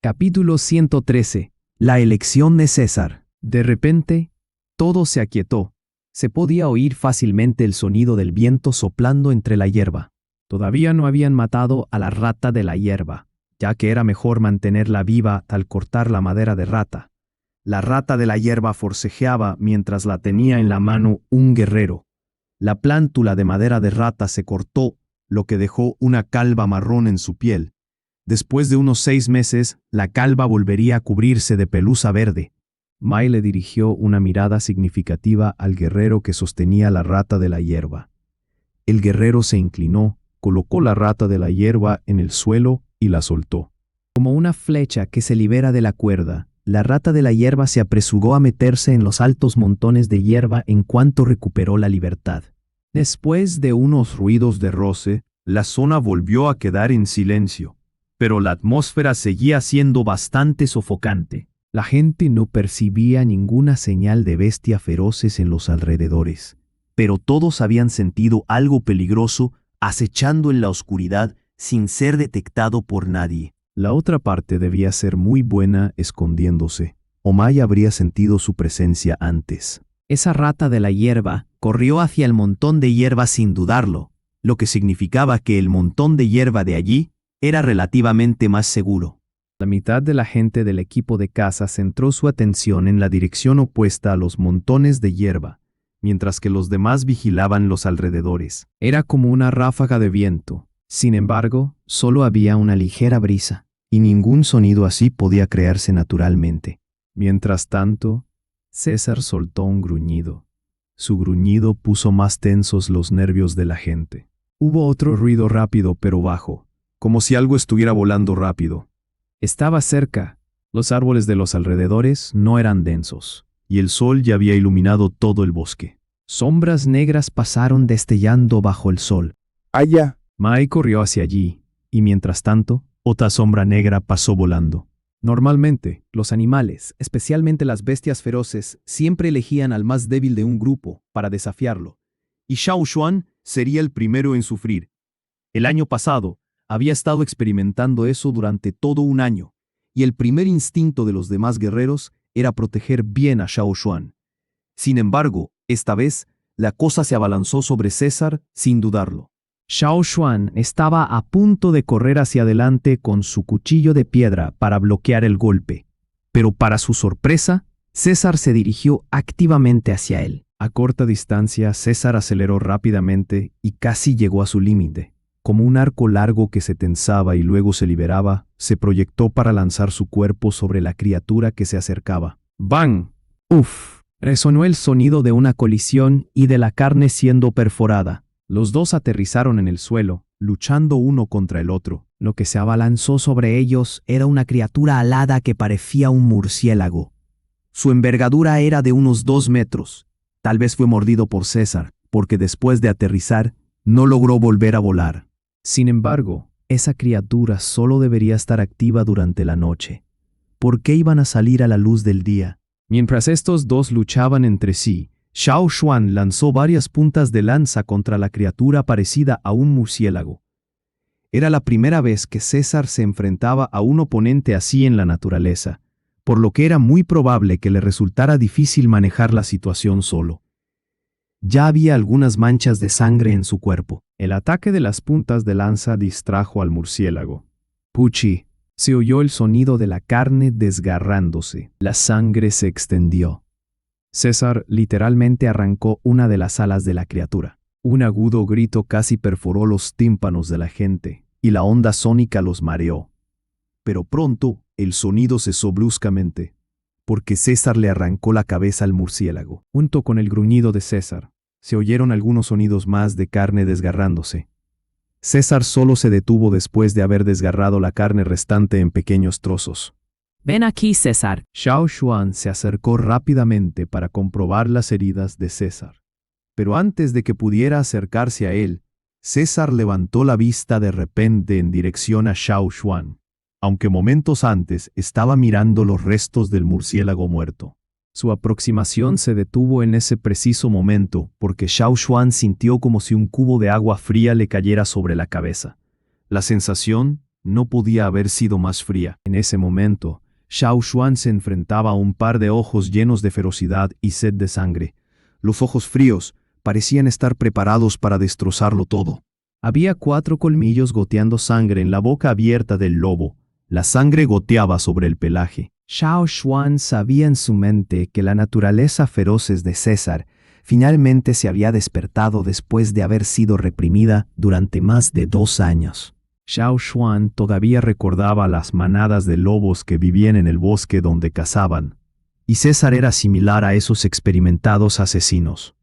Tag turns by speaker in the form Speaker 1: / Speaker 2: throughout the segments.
Speaker 1: Capítulo 113. La elección de César. De repente, todo se aquietó. Se podía oír fácilmente el sonido del viento soplando entre la hierba. Todavía no habían matado a la rata de la hierba, ya que era mejor mantenerla viva al cortar la madera de rata. La rata de la hierba forcejeaba mientras la tenía en la mano un guerrero. La plántula de madera de rata se cortó, lo que dejó una calva marrón en su piel. Después de unos 6 meses, la calva volvería a cubrirse de pelusa verde. Mai le dirigió una mirada significativa al guerrero que sostenía la rata de la hierba. El guerrero se inclinó, colocó la rata de la hierba en el suelo y la soltó. Como una flecha que se libera de la cuerda, la rata de la hierba se apresuró a meterse en los altos montones de hierba en cuanto recuperó la libertad. Después de unos ruidos de roce, la zona volvió a quedar en silencio. Pero la atmósfera seguía siendo bastante sofocante. La gente no percibía ninguna señal de bestias feroces en los alrededores, pero todos habían sentido algo peligroso acechando en la oscuridad sin ser detectado por nadie. La otra parte debía ser muy buena escondiéndose, o Mai habría sentido su presencia antes. Esa rata de la hierba corrió hacia el montón de hierba sin dudarlo, lo que significaba que el montón de hierba de allí era relativamente más seguro. La mitad de la gente del equipo de caza centró su atención en la dirección opuesta a los montones de hierba, mientras que los demás vigilaban los alrededores. Era como una ráfaga de viento. Sin embargo, solo había una ligera brisa, y ningún sonido así podía crearse naturalmente. Mientras tanto, César soltó un gruñido. Su gruñido puso más tensos los nervios de la gente. Hubo otro ruido rápido pero bajo, como si algo estuviera volando rápido. Estaba cerca. Los árboles de los alrededores no eran densos, y el sol ya había iluminado todo el bosque. Sombras negras pasaron destellando bajo el sol.
Speaker 2: ¡Allá!
Speaker 1: Mai corrió hacia allí, y mientras tanto, otra sombra negra pasó volando. Normalmente, los animales, especialmente las bestias feroces, siempre elegían al más débil de un grupo para desafiarlo, y Xiao Xuan sería el primero en sufrir. El año pasado, había estado experimentando eso durante todo un año, y el primer instinto de los demás guerreros era proteger bien a Xiao Xuan. Sin embargo, esta vez, la cosa se abalanzó sobre César sin dudarlo. Xiao Xuan estaba a punto de correr hacia adelante con su cuchillo de piedra para bloquear el golpe, pero para su sorpresa, César se dirigió activamente hacia él. A corta distancia, César aceleró rápidamente y casi llegó a su límite. Como un arco largo que se tensaba y luego se liberaba, se proyectó para lanzar su cuerpo sobre la criatura que se acercaba. ¡Bang! ¡Uf! Resonó el sonido de una colisión y de la carne siendo perforada. Los dos aterrizaron en el suelo, luchando uno contra el otro. Lo que se abalanzó sobre ellos era una criatura alada que parecía un murciélago. Su envergadura era de unos 2 metros. Tal vez fue mordido por César, porque después de aterrizar, no logró volver a volar. Sin embargo, esa criatura solo debería estar activa durante la noche. ¿Por qué iban a salir a la luz del día? Mientras estos dos luchaban entre sí, Xiao Xuan lanzó varias puntas de lanza contra la criatura parecida a un murciélago. Era la primera vez que César se enfrentaba a un oponente así en la naturaleza, por lo que era muy probable que le resultara difícil manejar la situación solo. Ya había algunas manchas de sangre en su cuerpo. El ataque de las puntas de lanza distrajo al murciélago. ¡Puchi! Se oyó el sonido de la carne desgarrándose. La sangre se extendió. César literalmente arrancó una de las alas de la criatura. Un agudo grito casi perforó los tímpanos de la gente, y la onda sónica los mareó. Pero pronto el sonido cesó bruscamente, porque César le arrancó la cabeza al murciélago. Junto con el gruñido de César, se oyeron algunos sonidos más de carne desgarrándose. César solo se detuvo después de haber desgarrado la carne restante en pequeños trozos.
Speaker 3: Ven aquí, César.
Speaker 1: Xiao Xuan se acercó rápidamente para comprobar las heridas de César. Pero antes de que pudiera acercarse a él, César levantó la vista de repente en dirección a Xiao Xuan, aunque momentos antes estaba mirando los restos del murciélago muerto. Su aproximación se detuvo en ese preciso momento porque Xiao Xuan sintió como si un cubo de agua fría le cayera sobre la cabeza. La sensación no podía haber sido más fría. En ese momento, Xiao Xuan se enfrentaba a un par de ojos llenos de ferocidad y sed de sangre. Los ojos fríos parecían estar preparados para destrozarlo todo. Había 4 colmillos goteando sangre en la boca abierta del lobo. La sangre goteaba sobre el pelaje. Xiao Xuan sabía en su mente que la naturaleza feroces de César finalmente se había despertado después de haber sido reprimida durante más de 2 años. Xiao Xuan todavía recordaba las manadas de lobos que vivían en el bosque donde cazaban, y César era similar a esos experimentados asesinos.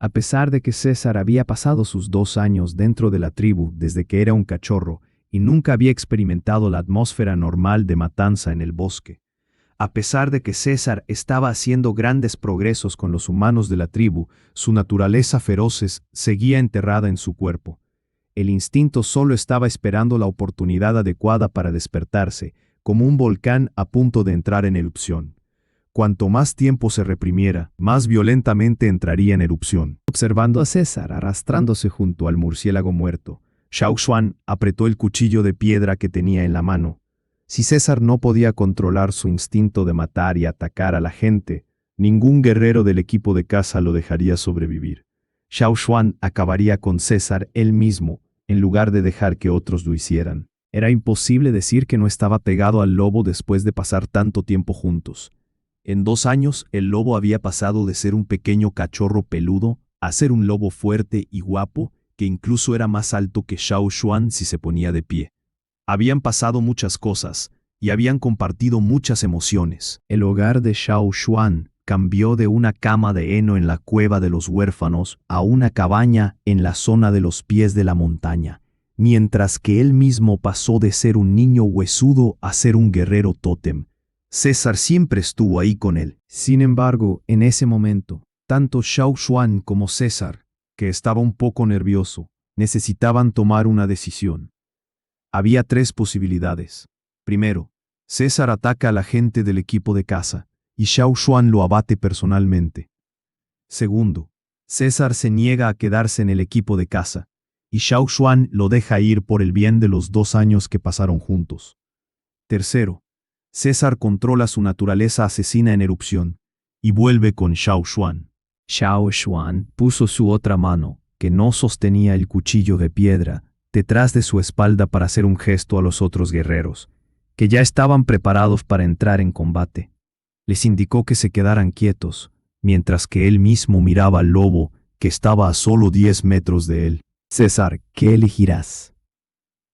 Speaker 1: A pesar de que César había pasado sus 2 años dentro de la tribu desde que era un cachorro y nunca había experimentado la atmósfera normal de matanza en el bosque, a pesar de que César estaba haciendo grandes progresos con los humanos de la tribu, su naturaleza feroces seguía enterrada en su cuerpo. El instinto solo estaba esperando la oportunidad adecuada para despertarse, como un volcán a punto de entrar en erupción. Cuanto más tiempo se reprimiera, más violentamente entraría en erupción. Observando a César arrastrándose junto al murciélago muerto, Xiao Xuan apretó el cuchillo de piedra que tenía en la mano. Si César no podía controlar su instinto de matar y atacar a la gente, ningún guerrero del equipo de caza lo dejaría sobrevivir. Xiao Xuan acabaría con César él mismo, en lugar de dejar que otros lo hicieran. Era imposible decir que no estaba pegado al lobo después de pasar tanto tiempo juntos. En 2 años, el lobo había pasado de ser un pequeño cachorro peludo a ser un lobo fuerte y guapo, que incluso era más alto que Xiao Xuan si se ponía de pie. Habían pasado muchas cosas, y habían compartido muchas emociones. El hogar de Xiao Xuan cambió de una cama de heno en la cueva de los huérfanos a una cabaña en la zona de los pies de la montaña, mientras que él mismo pasó de ser un niño huesudo a ser un guerrero tótem. César siempre estuvo ahí con él. Sin embargo, en ese momento, tanto Xiao Xuan como César, que estaba un poco nervioso, necesitaban tomar una decisión. Había 3 posibilidades. Primero, César ataca a la gente del equipo de caza, y Xiao Xuan lo abate personalmente. Segundo, César se niega a quedarse en el equipo de caza, y Xiao Xuan lo deja ir por el bien de los 2 años que pasaron juntos. Tercero, César controla su naturaleza asesina en erupción, y vuelve con Xiao Xuan. Xiao Xuan puso su otra mano, que no sostenía el cuchillo de piedra, detrás de su espalda para hacer un gesto a los otros guerreros, que ya estaban preparados para entrar en combate. Les indicó que se quedaran quietos, mientras que él mismo miraba al lobo, que estaba a solo 10 metros de él. César, ¿qué elegirás?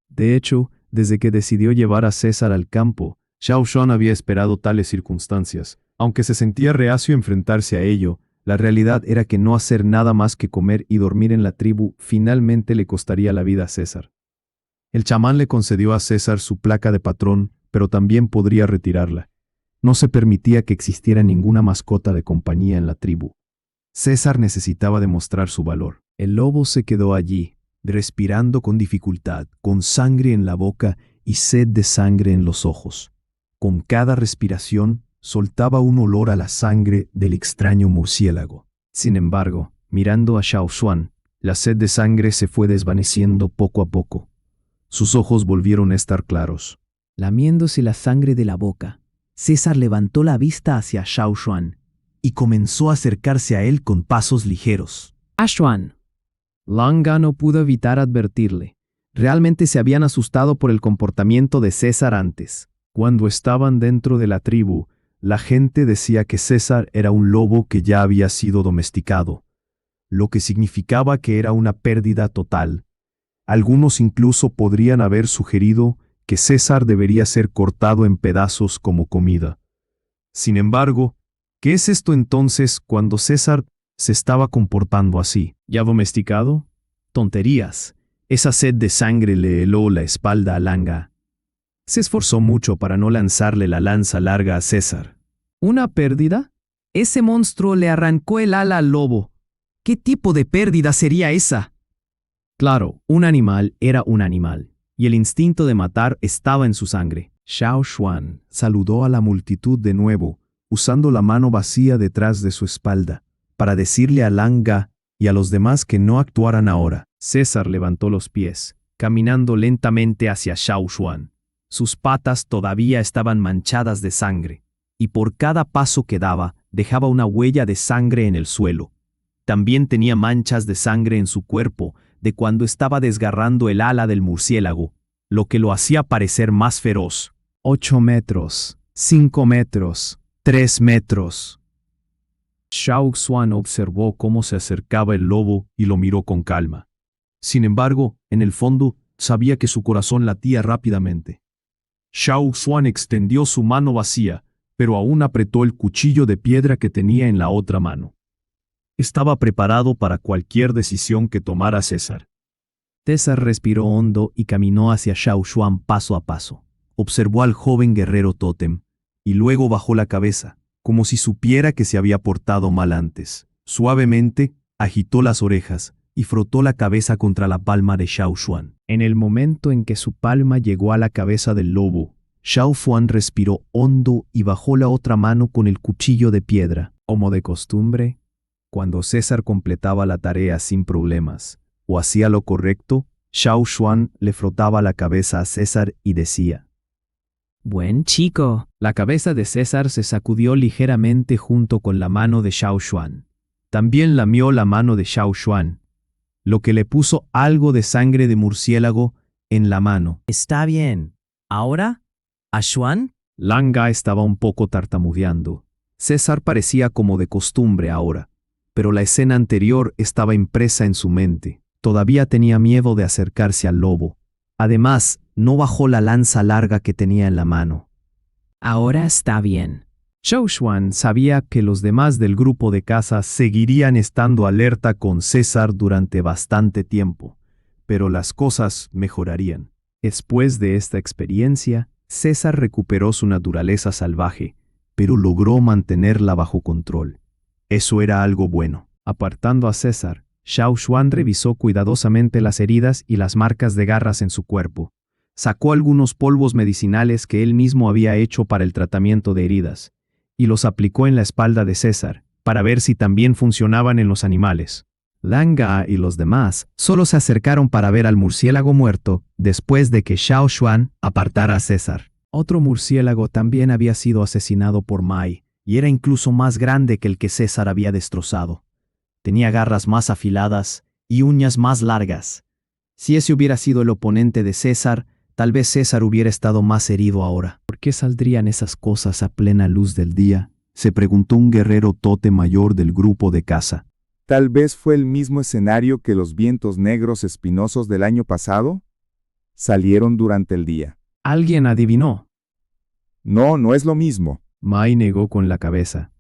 Speaker 1: De hecho, desde que decidió llevar a César al campo, Xiao Xuan había esperado tales circunstancias. Aunque se sentía reacio a enfrentarse a ello, la realidad era que no hacer nada más que comer y dormir en la tribu finalmente le costaría la vida a César. El chamán le concedió a César su placa de patrón, pero también podría retirarla. No se permitía que existiera ninguna mascota de compañía en la tribu. César necesitaba demostrar su valor. El lobo se quedó allí, respirando con dificultad, con sangre en la boca y sed de sangre en los ojos. Con cada respiración, soltaba un olor a la sangre del extraño murciélago. Sin embargo, mirando a Xiao Xuan, la sed de sangre se fue desvaneciendo poco a poco. Sus ojos volvieron a estar claros. Lamiéndose la sangre de la boca, César levantó la vista hacia Xiao Xuan y comenzó a acercarse a él con pasos ligeros. Xuan. Langa no pudo evitar advertirle. Realmente se habían asustado por el comportamiento de César antes. Cuando estaban dentro de la tribu, la gente decía que César era un lobo que ya había sido domesticado, lo que significaba que era una pérdida total. Algunos incluso podrían haber sugerido que César debería ser cortado en pedazos como comida. Sin embargo, ¿qué es esto entonces cuando César se estaba comportando así? ¿Ya domesticado? Tonterías. Esa sed de sangre le heló la espalda a Langa. Se esforzó mucho para no lanzarle la lanza larga a César. ¿Una pérdida? Ese monstruo le arrancó el ala al lobo. ¿Qué tipo de pérdida sería esa? Claro, un animal era un animal, y el instinto de matar estaba en su sangre. Xiao Xuan saludó a la multitud de nuevo, usando la mano vacía detrás de su espalda, para decirle a Langa y a los demás que no actuaran ahora. César levantó los pies, caminando lentamente hacia Xiao Xuan. Sus patas todavía estaban manchadas de sangre, y por cada paso que daba dejaba una huella de sangre en el suelo. También tenía manchas de sangre en su cuerpo de cuando estaba desgarrando el ala del murciélago, lo que lo hacía parecer más feroz. 8 metros, 5 metros, 3 metros. Xiao Xuan observó cómo se acercaba el lobo y lo miró con calma. Sin embargo, en el fondo, sabía que su corazón latía rápidamente. Xiao Xuan extendió su mano vacía, pero aún apretó el cuchillo de piedra que tenía en la otra mano. Estaba preparado para cualquier decisión que tomara César. César respiró hondo y caminó hacia Xiao Xuan paso a paso. Observó al joven guerrero tótem, y luego bajó la cabeza, como si supiera que se había portado mal antes. Suavemente, agitó las orejas y frotó la cabeza contra la palma de Xiao Xuan. En el momento en que su palma llegó a la cabeza del lobo, Xiao Xuan respiró hondo y bajó la otra mano con el cuchillo de piedra. Como de costumbre, cuando César completaba la tarea sin problemas o hacía lo correcto, Xiao Xuan le frotaba la cabeza a César y decía:
Speaker 2: Buen chico.
Speaker 1: La cabeza de César se sacudió ligeramente junto con la mano de Xiao Xuan. También lamió la mano de Xiao Xuan, lo que le puso algo de sangre de murciélago en la mano.
Speaker 2: Está bien. ¿Ahora? ¿A Xuan?
Speaker 1: Langa estaba un poco tartamudeando. César parecía como de costumbre ahora, pero la escena anterior estaba impresa en su mente. Todavía tenía miedo de acercarse al lobo. Además, no bajó la lanza larga que tenía en la mano.
Speaker 2: Ahora está bien.
Speaker 1: Xiao Xuan sabía que los demás del grupo de caza seguirían estando alerta con César durante bastante tiempo, pero las cosas mejorarían. Después de esta experiencia, César recuperó su naturaleza salvaje, pero logró mantenerla bajo control. Eso era algo bueno. Apartando a César, Xiao Xuan revisó cuidadosamente las heridas y las marcas de garras en su cuerpo. Sacó algunos polvos medicinales que él mismo había hecho para el tratamiento de heridas, y los aplicó en la espalda de César, para ver si también funcionaban en los animales. Langa y los demás solo se acercaron para ver al murciélago muerto después de que Xiao Xuan apartara a César. Otro murciélago también había sido asesinado por Mai, y era incluso más grande que el que César había destrozado. Tenía garras más afiladas y uñas más largas. Si ese hubiera sido el oponente de César, tal vez César hubiera estado más herido ahora. ¿Por qué saldrían esas cosas a plena luz del día?, se preguntó un guerrero tote mayor del grupo de caza.
Speaker 3: ¿Tal vez fue el mismo escenario que los vientos negros espinosos del año pasado? Salieron durante el día.
Speaker 1: ¿Alguien adivinó?
Speaker 3: No, no es lo mismo.
Speaker 1: Mai negó con la cabeza.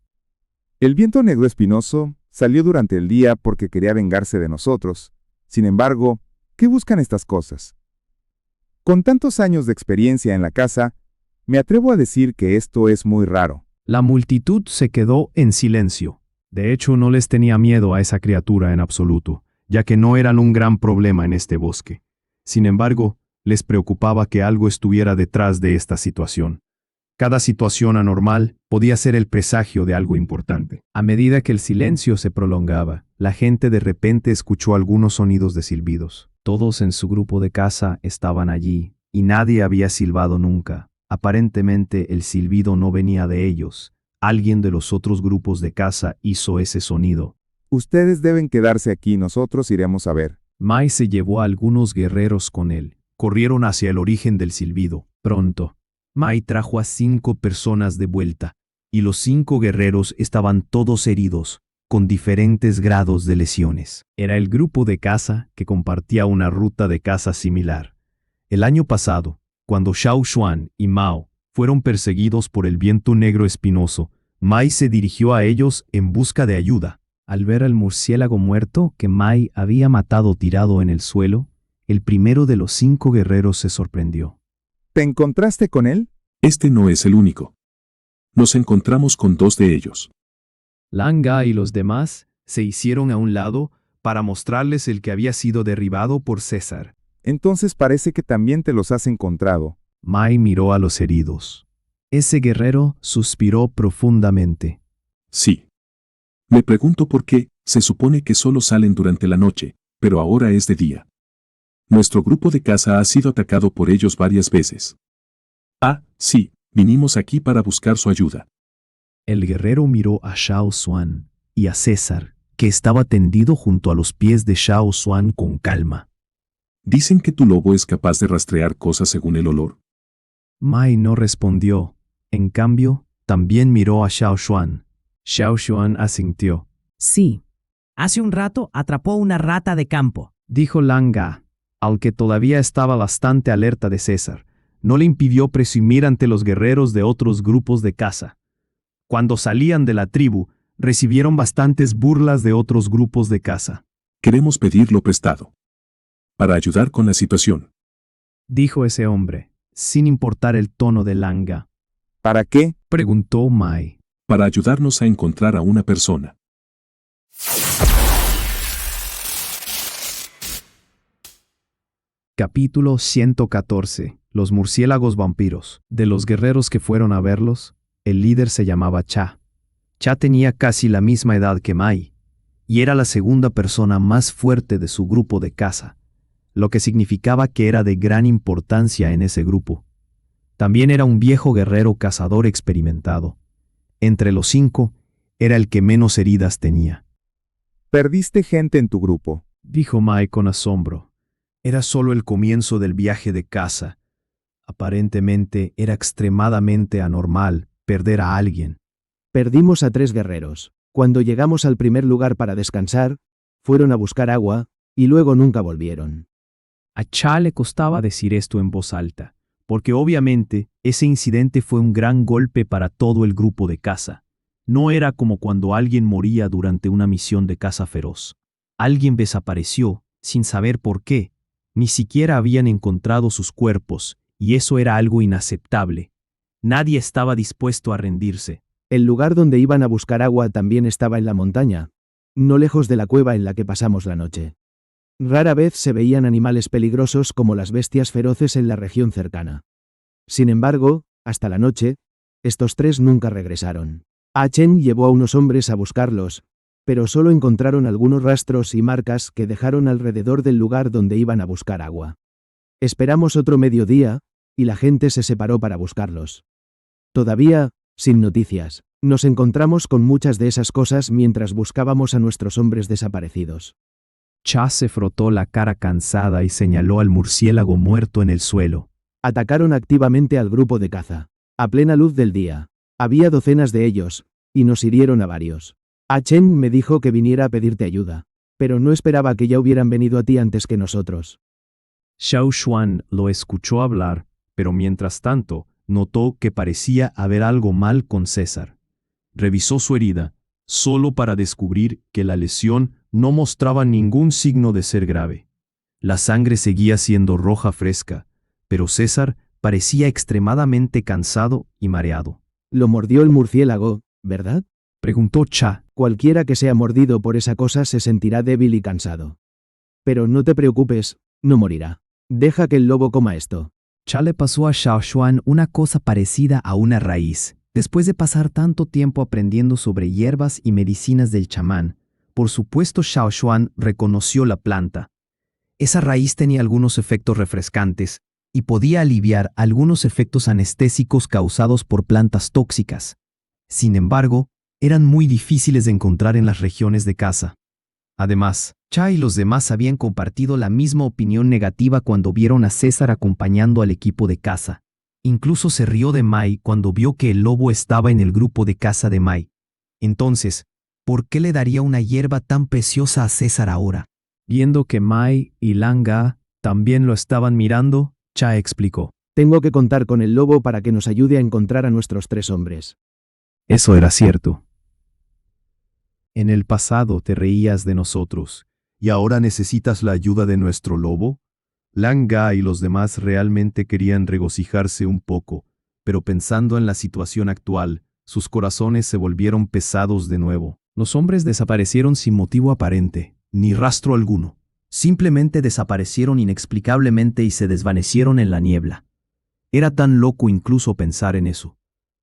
Speaker 3: El viento negro espinoso salió durante el día porque quería vengarse de nosotros. Sin embargo, ¿qué buscan estas cosas? Con tantos años de experiencia en la caza, me atrevo a decir que esto es muy raro.
Speaker 1: La multitud se quedó en silencio. De hecho, no les tenía miedo a esa criatura en absoluto, ya que no eran un gran problema en este bosque. Sin embargo, les preocupaba que algo estuviera detrás de esta situación. Cada situación anormal podía ser el presagio de algo importante. A medida que el silencio se prolongaba, la gente de repente escuchó algunos sonidos de silbidos. Todos en su grupo de caza estaban allí, y nadie había silbado nunca. Aparentemente el silbido no venía de ellos. Alguien de los otros grupos de caza hizo ese sonido.
Speaker 3: Ustedes deben quedarse aquí, nosotros iremos a ver.
Speaker 1: Mai se llevó a algunos guerreros con él. Corrieron hacia el origen del silbido. Pronto, Mai trajo a 5 personas de vuelta, y los 5 guerreros estaban todos heridos, con diferentes grados de lesiones. Era el grupo de caza que compartía una ruta de caza similar. El año pasado, cuando Xiao Xuan y Mao fueron perseguidos por el viento negro espinoso, Mai se dirigió a ellos en busca de ayuda. Al ver al murciélago muerto que Mai había matado tirado en el suelo, el primero de los 5 guerreros se sorprendió.
Speaker 3: ¿Te encontraste con él?
Speaker 4: Este no es el único. Nos encontramos con 2 de ellos.
Speaker 1: Langa y los demás se hicieron a un lado para mostrarles el que había sido derribado por César.
Speaker 3: Entonces parece que también te los has encontrado.
Speaker 1: Mai miró a los heridos. Ese guerrero suspiró profundamente.
Speaker 4: Sí. Me pregunto por qué, se supone que solo salen durante la noche, pero ahora es de día. Nuestro grupo de caza ha sido atacado por ellos varias veces. Ah, sí, vinimos aquí para buscar su ayuda.
Speaker 1: El guerrero miró a Xiao Xuan y a César, que estaba tendido junto a los pies de Xiao Xuan con calma.
Speaker 4: Dicen que tu lobo es capaz de rastrear cosas según el olor.
Speaker 1: Mai no respondió. En cambio, también miró a Xiao Xuan. Xiao Xuan asintió.
Speaker 2: Sí. Hace un rato atrapó una rata de campo.
Speaker 1: Dijo Langa, al que todavía estaba bastante alerta de César. No le impidió presumir ante los guerreros de otros grupos de caza. Cuando salían de la tribu, recibieron bastantes burlas de otros grupos de caza.
Speaker 4: Queremos pedirlo prestado. Para ayudar con la situación.
Speaker 1: Dijo ese hombre, sin importar el tono de Langa.
Speaker 3: ¿Para qué?
Speaker 1: Preguntó Mai.
Speaker 4: Para ayudarnos a encontrar a una persona.
Speaker 1: Capítulo 114. Los murciélagos vampiros. De los guerreros que fueron a verlos, el líder se llamaba Cha. Cha tenía casi la misma edad que Mai, y era la segunda persona más fuerte de su grupo de caza, lo que significaba que era de gran importancia en ese grupo. También era un viejo guerrero cazador experimentado. Entre los 5, era el que menos heridas tenía.
Speaker 3: Perdiste gente en tu grupo.
Speaker 1: Dijo Mai con asombro. Era solo el comienzo del viaje de caza. Aparentemente era extremadamente anormal perder a alguien.
Speaker 5: Perdimos a 3 guerreros. Cuando llegamos al primer lugar para descansar, fueron a buscar agua, y luego nunca volvieron.
Speaker 1: A Cha le costaba decir esto en voz alta, porque obviamente ese incidente fue un gran golpe para todo el grupo de caza. No era como cuando alguien moría durante una misión de caza feroz. Alguien desapareció, sin saber por qué. Ni siquiera habían encontrado sus cuerpos, y eso era algo inaceptable. Nadie estaba dispuesto a rendirse.
Speaker 5: El lugar donde iban a buscar agua también estaba en la montaña, no lejos de la cueva en la que pasamos la noche. Rara vez se veían animales peligrosos como las bestias feroces en la región cercana. Sin embargo, hasta la noche, estos 3 nunca regresaron. Chen llevó a unos hombres a buscarlos, pero solo encontraron algunos rastros y marcas que dejaron alrededor del lugar donde iban a buscar agua. Esperamos otro mediodía, y la gente se separó para buscarlos. Todavía, sin noticias, nos encontramos con muchas de esas cosas mientras buscábamos a nuestros hombres desaparecidos.
Speaker 1: Cha se frotó la cara cansada y señaló al murciélago muerto en el suelo.
Speaker 5: Atacaron activamente al grupo de caza. A plena luz del día. Había docenas de ellos, y nos hirieron a varios. Chen me dijo que viniera a pedirte ayuda, pero no esperaba que ya hubieran venido a ti antes que nosotros.
Speaker 1: Xiao Xuan lo escuchó hablar, pero mientras tanto, notó que parecía haber algo mal con César. Revisó su herida, solo para descubrir que la lesión no mostraba ningún signo de ser grave. La sangre seguía siendo roja fresca, pero César parecía extremadamente cansado y mareado.
Speaker 5: Lo mordió el murciélago, ¿verdad?
Speaker 1: Preguntó Cha.
Speaker 5: Cualquiera que sea mordido por esa cosa se sentirá débil y cansado. Pero no te preocupes, no morirá. Deja que el lobo coma esto.
Speaker 1: Cha le pasó a Xiao Xuan una cosa parecida a una raíz. Después de pasar tanto tiempo aprendiendo sobre hierbas y medicinas del chamán, por supuesto Xiao Xuan reconoció la planta. Esa raíz tenía algunos efectos refrescantes y podía aliviar algunos efectos anestésicos causados por plantas tóxicas. Sin embargo, eran muy difíciles de encontrar en las regiones de caza. Además, Cha y los demás habían compartido la misma opinión negativa cuando vieron a César acompañando al equipo de caza. Incluso se rió de Mai cuando vio que el lobo estaba en el grupo de caza de Mai. Entonces, ¿por qué le daría una hierba tan preciosa a César ahora? Viendo que Mai y Langa también lo estaban mirando, Cha explicó.
Speaker 5: Tengo que contar con el lobo para que nos ayude a encontrar a nuestros 3 hombres.
Speaker 1: Eso era cierto. En el pasado te reías de nosotros, ¿y ahora necesitas la ayuda de nuestro lobo? Langa y los demás realmente querían regocijarse un poco, pero pensando en la situación actual, sus corazones se volvieron pesados de nuevo. Los hombres desaparecieron sin motivo aparente, ni rastro alguno. Simplemente desaparecieron inexplicablemente y se desvanecieron en la niebla. Era tan loco incluso pensar en eso.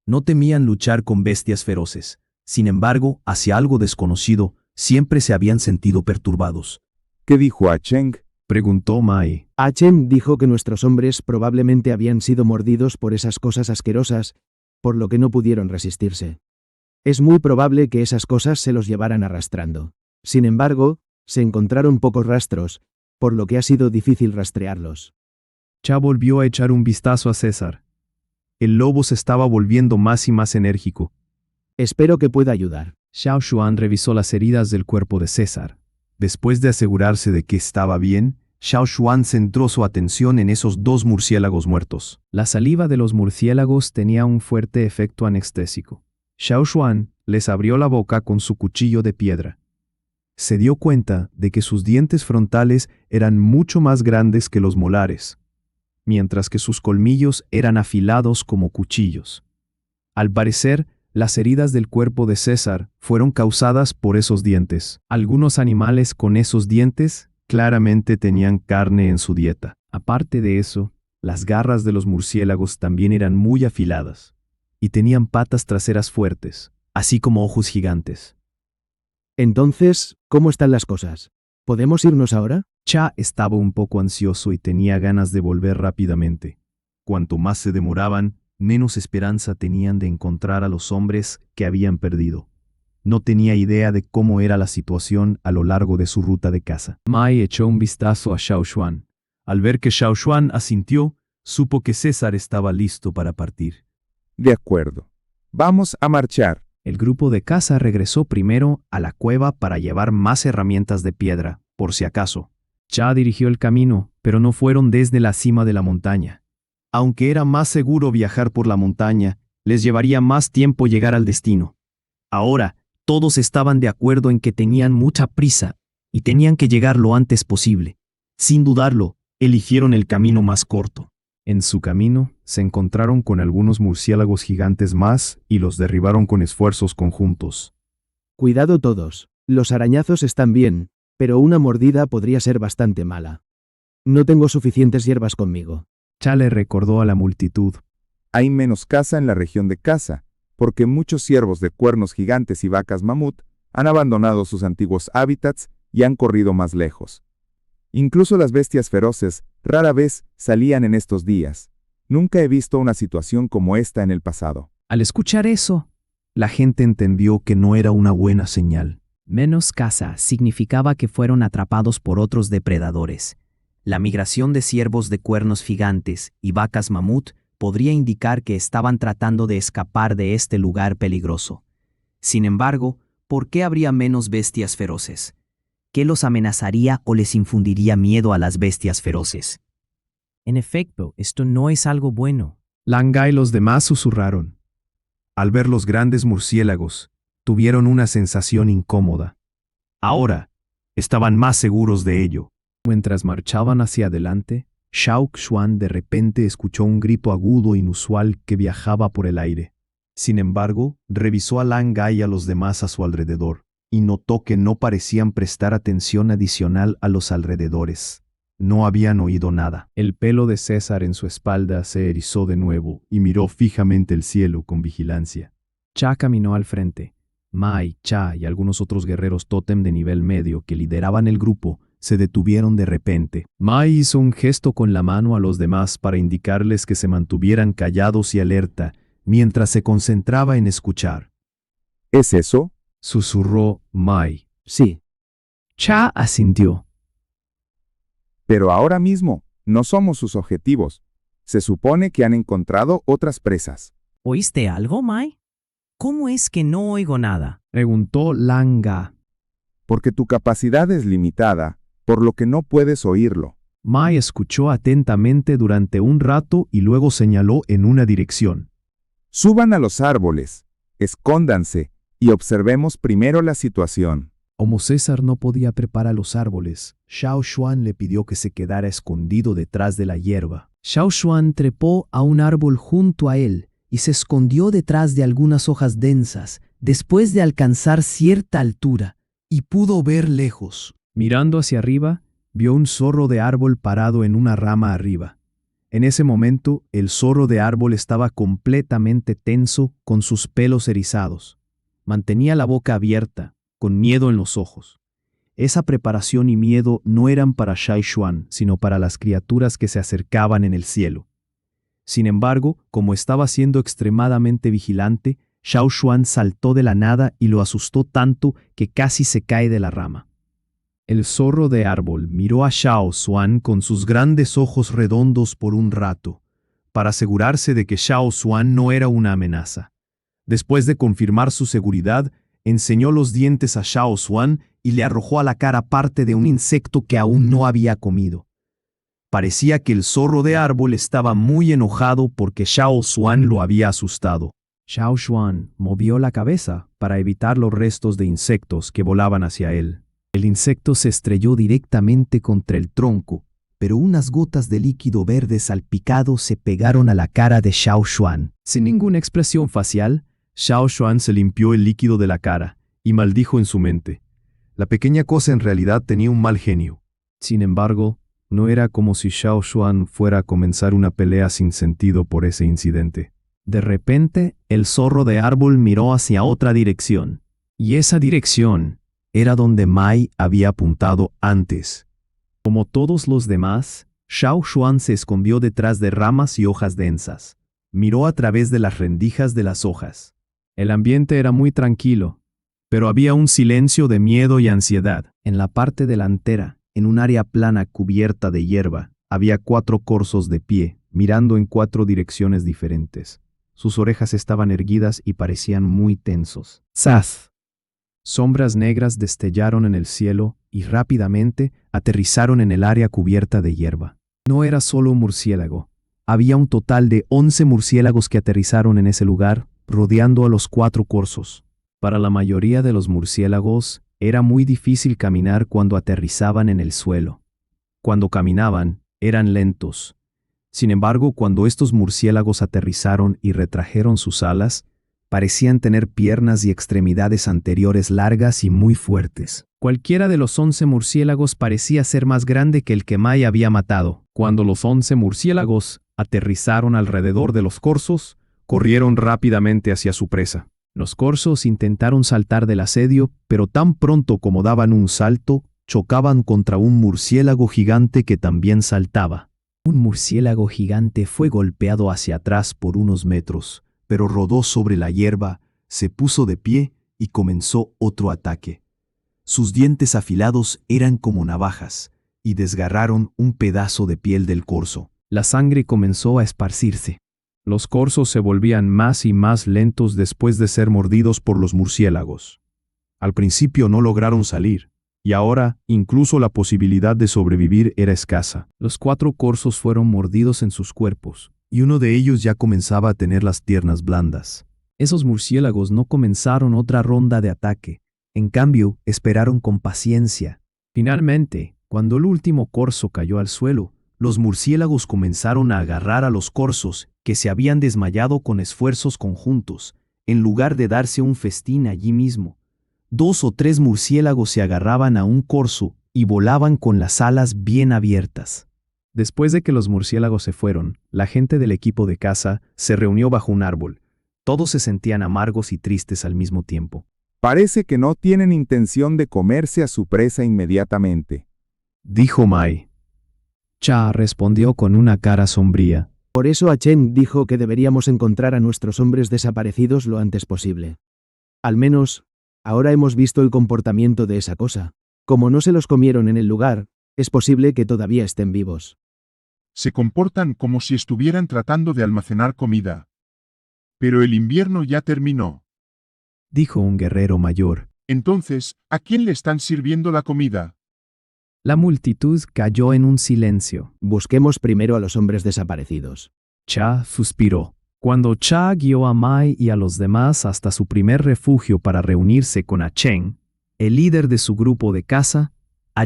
Speaker 1: No temían luchar con bestias feroces. Sin embargo, hacia algo desconocido, siempre se habían sentido perturbados.
Speaker 3: ¿Qué dijo Chen?
Speaker 1: Preguntó Mai.
Speaker 5: Achen dijo que nuestros hombres probablemente habían sido mordidos por esas cosas asquerosas, por lo que no pudieron resistirse. Es muy probable que esas cosas se los llevaran arrastrando. Sin embargo, se encontraron pocos rastros, por lo que ha sido difícil rastrearlos.
Speaker 1: Cha volvió a echar un vistazo a César. El lobo se estaba volviendo más y más enérgico.
Speaker 5: Espero que pueda ayudar.
Speaker 1: Xiao Xuan revisó las heridas del cuerpo de César. Después de asegurarse de que estaba bien, Xiao Xuan centró su atención en esos 2 murciélagos muertos. La saliva de los murciélagos tenía un fuerte efecto anestésico. Xiao Xuan les abrió la boca con su cuchillo de piedra. Se dio cuenta de que sus dientes frontales eran mucho más grandes que los molares, mientras que sus colmillos eran afilados como cuchillos. Al parecer, las heridas del cuerpo de César fueron causadas por esos dientes. Algunos animales con esos dientes claramente tenían carne en su dieta. Aparte de eso, las garras de los murciélagos también eran muy afiladas y tenían patas traseras fuertes, así como ojos gigantes.
Speaker 5: Entonces, ¿cómo están las cosas? ¿Podemos irnos ahora?
Speaker 1: Cha estaba un poco ansioso y tenía ganas de volver rápidamente. Cuanto más se demoraban, menos esperanza tenían de encontrar a los hombres que habían perdido. No tenía idea de cómo era la situación a lo largo de su ruta de caza. Mai echó un vistazo a Xiao Xuan. Al ver que Xiao Xuan asintió, supo que César estaba listo para partir.
Speaker 3: De acuerdo. Vamos a marchar.
Speaker 1: El grupo de caza regresó primero a la cueva para llevar más herramientas de piedra, por si acaso. Cha dirigió el camino, pero no fueron desde la cima de la montaña. Aunque era más seguro viajar por la montaña, les llevaría más tiempo llegar al destino. Ahora, todos estaban de acuerdo en que tenían mucha prisa y tenían que llegar lo antes posible. Sin dudarlo, eligieron el camino más corto. En su camino, se encontraron con algunos murciélagos gigantes más y los derribaron con esfuerzos conjuntos.
Speaker 5: Cuidado todos. Los arañazos están bien, pero una mordida podría ser bastante mala. No tengo suficientes hierbas conmigo.
Speaker 1: Cha le recordó a la multitud.
Speaker 3: Hay menos caza en la región de caza, porque muchos ciervos de cuernos gigantes y vacas mamut han abandonado sus antiguos hábitats y han corrido más lejos. Incluso las bestias feroces rara vez salían en estos días. Nunca he visto una situación como esta en el pasado.
Speaker 1: Al escuchar eso, la gente entendió que no era una buena señal.
Speaker 2: Menos caza significaba que fueron atrapados por otros depredadores. La migración de ciervos de cuernos gigantes y vacas mamut podría indicar que estaban tratando de escapar de este lugar peligroso. Sin embargo, ¿por qué habría menos bestias feroces? ¿Qué los amenazaría o les infundiría miedo a las bestias feroces?
Speaker 5: En efecto, esto no es algo bueno.
Speaker 1: Langa y los demás susurraron. Al ver los grandes murciélagos, tuvieron una sensación incómoda. Ahora, estaban más seguros de ello. Mientras marchaban hacia adelante, Xiao Xuan de repente escuchó un grito agudo inusual que viajaba por el aire. Sin embargo, revisó a Langa y a los demás a su alrededor, y notó que no parecían prestar atención adicional a los alrededores. No habían oído nada. El pelo de César en su espalda se erizó de nuevo y miró fijamente el cielo con vigilancia. Cha caminó al frente. Mai, Cha y algunos otros guerreros tótem de nivel medio que lideraban el grupo se detuvieron de repente. Mai hizo un gesto con la mano a los demás para indicarles que se mantuvieran callados y alerta mientras se concentraba en escuchar.
Speaker 3: ¿Es eso?
Speaker 1: Susurró Mai.
Speaker 5: Sí.
Speaker 1: Cha asintió.
Speaker 3: Pero ahora mismo, no somos sus objetivos. Se supone que han encontrado otras presas.
Speaker 2: ¿Oíste algo, Mai? ¿Cómo es que no oigo nada?
Speaker 1: Preguntó Langa.
Speaker 3: Porque tu capacidad es limitada, por lo que no puedes oírlo.
Speaker 1: Mai escuchó atentamente durante un rato y luego señaló en una dirección.
Speaker 3: Suban a los árboles, escóndanse y observemos primero la situación.
Speaker 1: Como César no podía trepar a los árboles, Xiao Xuan le pidió que se quedara escondido detrás de la hierba. Xiao Xuan trepó a un árbol junto a él y se escondió detrás de algunas hojas densas después de alcanzar cierta altura y pudo ver lejos. Mirando hacia arriba, vio un zorro de árbol parado en una rama arriba. En ese momento, el zorro de árbol estaba completamente tenso con sus pelos erizados. Mantenía la boca abierta, con miedo en los ojos. Esa preparación y miedo no eran para Shai Xuan, sino para las criaturas que se acercaban en el cielo. Sin embargo, como estaba siendo extremadamente vigilante, Xiao Xuan saltó de la nada y lo asustó tanto que casi se cae de la rama. El zorro de árbol miró a Xiao Xuan con sus grandes ojos redondos por un rato, para asegurarse de que Xiao Xuan no era una amenaza. Después de confirmar su seguridad, enseñó los dientes a Xiao Xuan y le arrojó a la cara parte de un insecto que aún no había comido. Parecía que el zorro de árbol estaba muy enojado porque Xiao Xuan lo había asustado. Xiao Xuan movió la cabeza para evitar los restos de insectos que volaban hacia él. El insecto se estrelló directamente contra el tronco, pero unas gotas de líquido verde salpicado se pegaron a la cara de Xiao Xuan. Sin ninguna expresión facial, Xiao Xuan se limpió el líquido de la cara y maldijo en su mente. La pequeña cosa en realidad tenía un mal genio. Sin embargo, no era como si Xiao Xuan fuera a comenzar una pelea sin sentido por ese incidente. De repente, el zorro de árbol miró hacia otra dirección, y esa dirección era donde Mai había apuntado antes. Como todos los demás, Xiao Xuan se escondió detrás de ramas y hojas densas. Miró a través de las rendijas de las hojas. El ambiente era muy tranquilo, pero había un silencio de miedo y ansiedad. En la parte delantera, en un área plana cubierta de hierba, había 4 corzos de pie, mirando en 4 direcciones diferentes. Sus orejas estaban erguidas y parecían muy tensos. ¡Zaz! Sombras negras destellaron en el cielo y rápidamente aterrizaron en el área cubierta de hierba. No era solo un murciélago. Había un total de 11 murciélagos que aterrizaron en ese lugar, rodeando a los 4 corzos. Para la mayoría de los murciélagos, era muy difícil caminar cuando aterrizaban en el suelo. Cuando caminaban, eran lentos. Sin embargo, cuando estos murciélagos aterrizaron y retrajeron sus alas, parecían tener piernas y extremidades anteriores largas y muy fuertes. Cualquiera de los 11 murciélagos parecía ser más grande que el que Mai había matado. Cuando los 11 murciélagos aterrizaron alrededor de los corzos, corrieron rápidamente hacia su presa. Los corzos intentaron saltar del asedio, pero tan pronto como daban un salto, chocaban contra un murciélago gigante que también saltaba. Un murciélago gigante fue golpeado hacia atrás por unos metros, pero rodó sobre la hierba, se puso de pie y comenzó otro ataque. Sus dientes afilados eran como navajas y desgarraron un pedazo de piel del corzo. La sangre comenzó a esparcirse. Los corzos se volvían más y más lentos después de ser mordidos por los murciélagos. Al principio no lograron salir, y ahora incluso la posibilidad de sobrevivir era escasa. Los 4 corzos fueron mordidos en sus cuerpos, y uno de ellos ya comenzaba a tener las piernas blandas. Esos murciélagos no comenzaron otra ronda de ataque. En cambio, esperaron con paciencia. Finalmente, cuando el último corzo cayó al suelo, los murciélagos comenzaron a agarrar a los corzos que se habían desmayado con esfuerzos conjuntos, en lugar de darse un festín allí mismo. 2 o 3 murciélagos se agarraban a un corzo y volaban con las alas bien abiertas. Después de que los murciélagos se fueron, la gente del equipo de caza se reunió bajo un árbol. Todos se sentían amargos y tristes al mismo tiempo.
Speaker 3: Parece que no tienen intención de comerse a su presa inmediatamente,
Speaker 1: dijo Mai. Cha respondió con una cara sombría.
Speaker 5: Por eso Chen dijo que deberíamos encontrar a nuestros hombres desaparecidos lo antes posible. Al menos, ahora hemos visto el comportamiento de esa cosa. Como no se los comieron en el lugar, es posible que todavía estén vivos.
Speaker 6: Se comportan como si estuvieran tratando de almacenar comida. Pero el invierno ya terminó.
Speaker 1: Dijo un guerrero mayor.
Speaker 6: Entonces, ¿a quién le están sirviendo la comida?
Speaker 1: La multitud cayó en un silencio.
Speaker 5: Busquemos primero a los hombres desaparecidos.
Speaker 1: Cha suspiró. Cuando Cha guió a Mai y a los demás hasta su primer refugio para reunirse con Chen, el líder de su grupo de caza,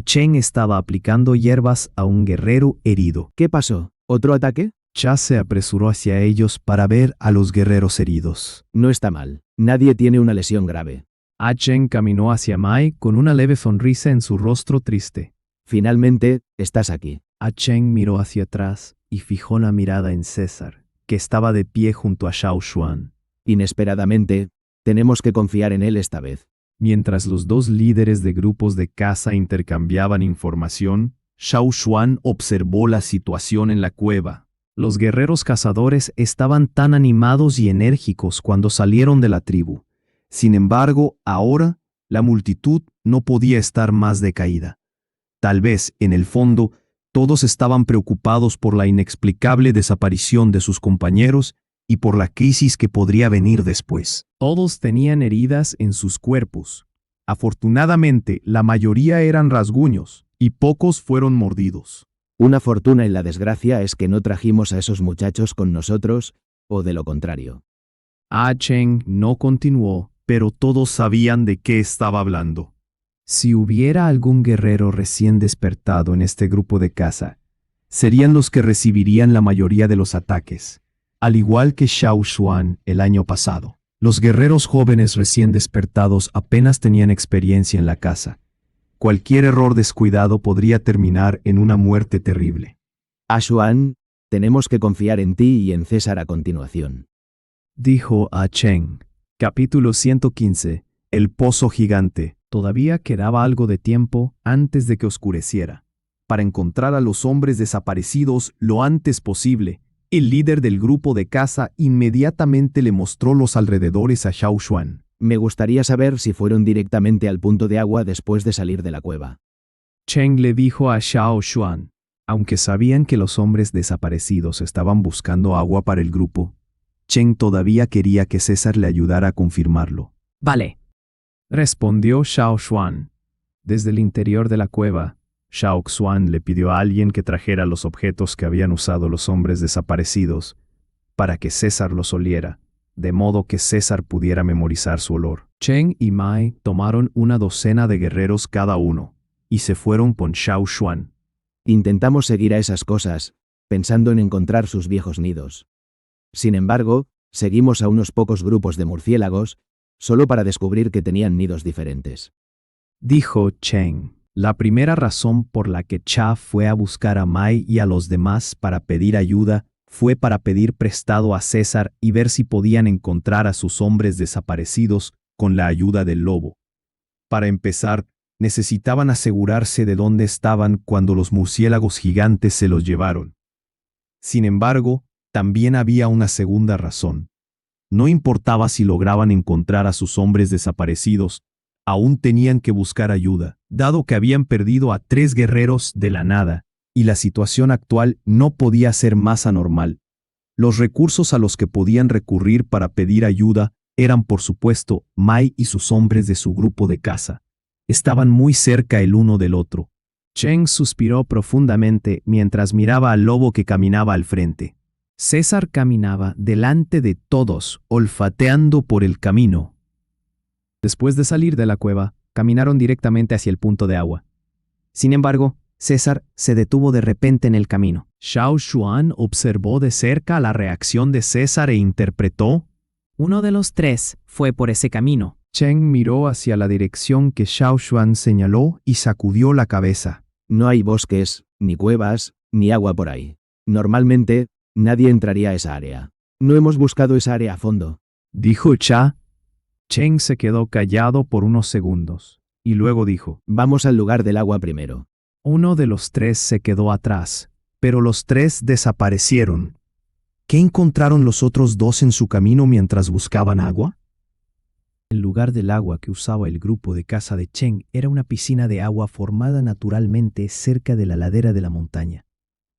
Speaker 1: Chen estaba aplicando hierbas a un guerrero herido.
Speaker 5: ¿Qué pasó? ¿Otro ataque?
Speaker 1: Cha se apresuró hacia ellos para ver a los guerreros heridos.
Speaker 5: No está mal. Nadie tiene una lesión grave.
Speaker 1: Chen caminó hacia Mai con una leve sonrisa en su rostro triste.
Speaker 5: Finalmente, estás aquí.
Speaker 1: Chen miró hacia atrás y fijó la mirada en César, que estaba de pie junto a Xiao Xuan.
Speaker 5: Inesperadamente, tenemos que confiar en él esta vez.
Speaker 1: Mientras los dos líderes de grupos de caza intercambiaban información, Xiao Xuan observó la situación en la cueva. Los guerreros cazadores estaban tan animados y enérgicos cuando salieron de la tribu. Sin embargo, ahora, la multitud no podía estar más decaída. Tal vez, en el fondo, todos estaban preocupados por la inexplicable desaparición de sus compañeros y por la crisis que podría venir después. Todos tenían heridas en sus cuerpos. Afortunadamente, la mayoría eran rasguños, y pocos fueron mordidos.
Speaker 5: Una fortuna en la desgracia es que no trajimos a esos muchachos con nosotros, o de lo contrario.
Speaker 1: Ah Cheng no continuó, pero todos sabían de qué estaba hablando. Si hubiera algún guerrero recién despertado en este grupo de caza, serían los que recibirían la mayoría de los ataques, al igual que Xiao Xuan el año pasado. Los guerreros jóvenes recién despertados apenas tenían experiencia en la caza. Cualquier error descuidado podría terminar en una muerte terrible.
Speaker 5: Xuan, tenemos que confiar en ti y en César a continuación.
Speaker 1: Dijo a Cheng. Capítulo 115. El pozo gigante. Todavía quedaba algo de tiempo antes de que oscureciera. Para encontrar a los hombres desaparecidos lo antes posible, el líder del grupo de caza inmediatamente le mostró los alrededores a Xiao Xuan.
Speaker 5: Me gustaría saber si fueron directamente al punto de agua después de salir de la cueva.
Speaker 1: Cheng le dijo a Xiao Xuan. Aunque sabían que los hombres desaparecidos estaban buscando agua para el grupo, Cheng todavía quería que César le ayudara a confirmarlo.
Speaker 2: Vale.
Speaker 1: Respondió Xiao Xuan. Desde el interior de la cueva, Xiao Xuan le pidió a alguien que trajera los objetos que habían usado los hombres desaparecidos para que César los oliera, de modo que César pudiera memorizar su olor. Cheng y Mai tomaron una docena de guerreros cada uno y se fueron con Xiao Xuan.
Speaker 5: Intentamos seguir a esas cosas, pensando en encontrar sus viejos nidos. Sin embargo, seguimos a unos pocos grupos de murciélagos, solo para descubrir que tenían nidos diferentes.
Speaker 1: Dijo Cheng. La primera razón por la que Cha fue a buscar a Mai y a los demás para pedir ayuda fue para pedir prestado a César y ver si podían encontrar a sus hombres desaparecidos con la ayuda del lobo. Para empezar, necesitaban asegurarse de dónde estaban cuando los murciélagos gigantes se los llevaron. Sin embargo, también había una segunda razón. No importaba si lograban encontrar a sus hombres desaparecidos, aún tenían que buscar ayuda, dado que habían perdido a 3 guerreros de la nada, y la situación actual no podía ser más anormal. Los recursos a los que podían recurrir para pedir ayuda eran, por supuesto, Mai y sus hombres de su grupo de caza. Estaban muy cerca el uno del otro. Cheng suspiró profundamente mientras miraba al lobo que caminaba al frente. César caminaba delante de todos, olfateando por el camino. Después de salir de la cueva, caminaron directamente hacia el punto de agua.
Speaker 2: Sin embargo, César se detuvo de repente en el camino.
Speaker 1: Xiao Xuan observó de cerca la reacción de César e interpretó.
Speaker 2: Uno de los 3 fue por ese camino.
Speaker 1: Cheng miró hacia la dirección que Xiao Xuan señaló y sacudió la cabeza.
Speaker 5: No hay bosques, ni cuevas, ni agua por ahí. Normalmente, nadie entraría a esa área. No hemos buscado esa área a fondo.
Speaker 1: Dijo Cha. Cheng se quedó callado por unos segundos, y luego dijo.
Speaker 5: Vamos al lugar del agua primero.
Speaker 1: Uno de los 3 se quedó atrás, pero los 3 desaparecieron. ¿Qué encontraron los otros 2 en su camino mientras buscaban agua? El lugar del agua que usaba el grupo de caza de Cheng era una piscina de agua formada naturalmente cerca de la ladera de la montaña.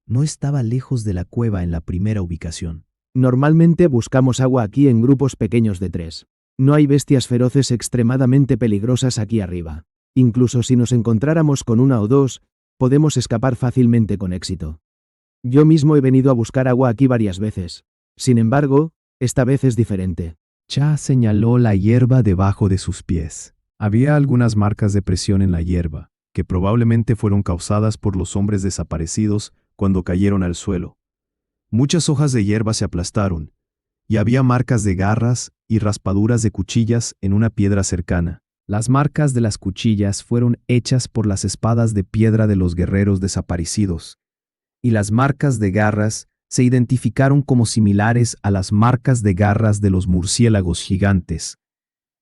Speaker 1: No estaba lejos de la cueva en la primera ubicación.
Speaker 5: Normalmente buscamos agua aquí en grupos pequeños de 3. No hay bestias feroces extremadamente peligrosas aquí arriba. Incluso si nos encontráramos con 1 o 2, podemos escapar fácilmente con éxito. Yo mismo he venido a buscar agua aquí varias veces. Sin embargo, esta vez es diferente.
Speaker 1: Cha señaló la hierba debajo de sus pies. Había algunas marcas de presión en la hierba, que probablemente fueron causadas por los hombres desaparecidos cuando cayeron al suelo. Muchas hojas de hierba se aplastaron, y había marcas de garras y raspaduras de cuchillas en una piedra cercana. Las marcas de las cuchillas fueron hechas por las espadas de piedra de los guerreros desaparecidos, y las marcas de garras se identificaron como similares a las marcas de garras de los murciélagos gigantes.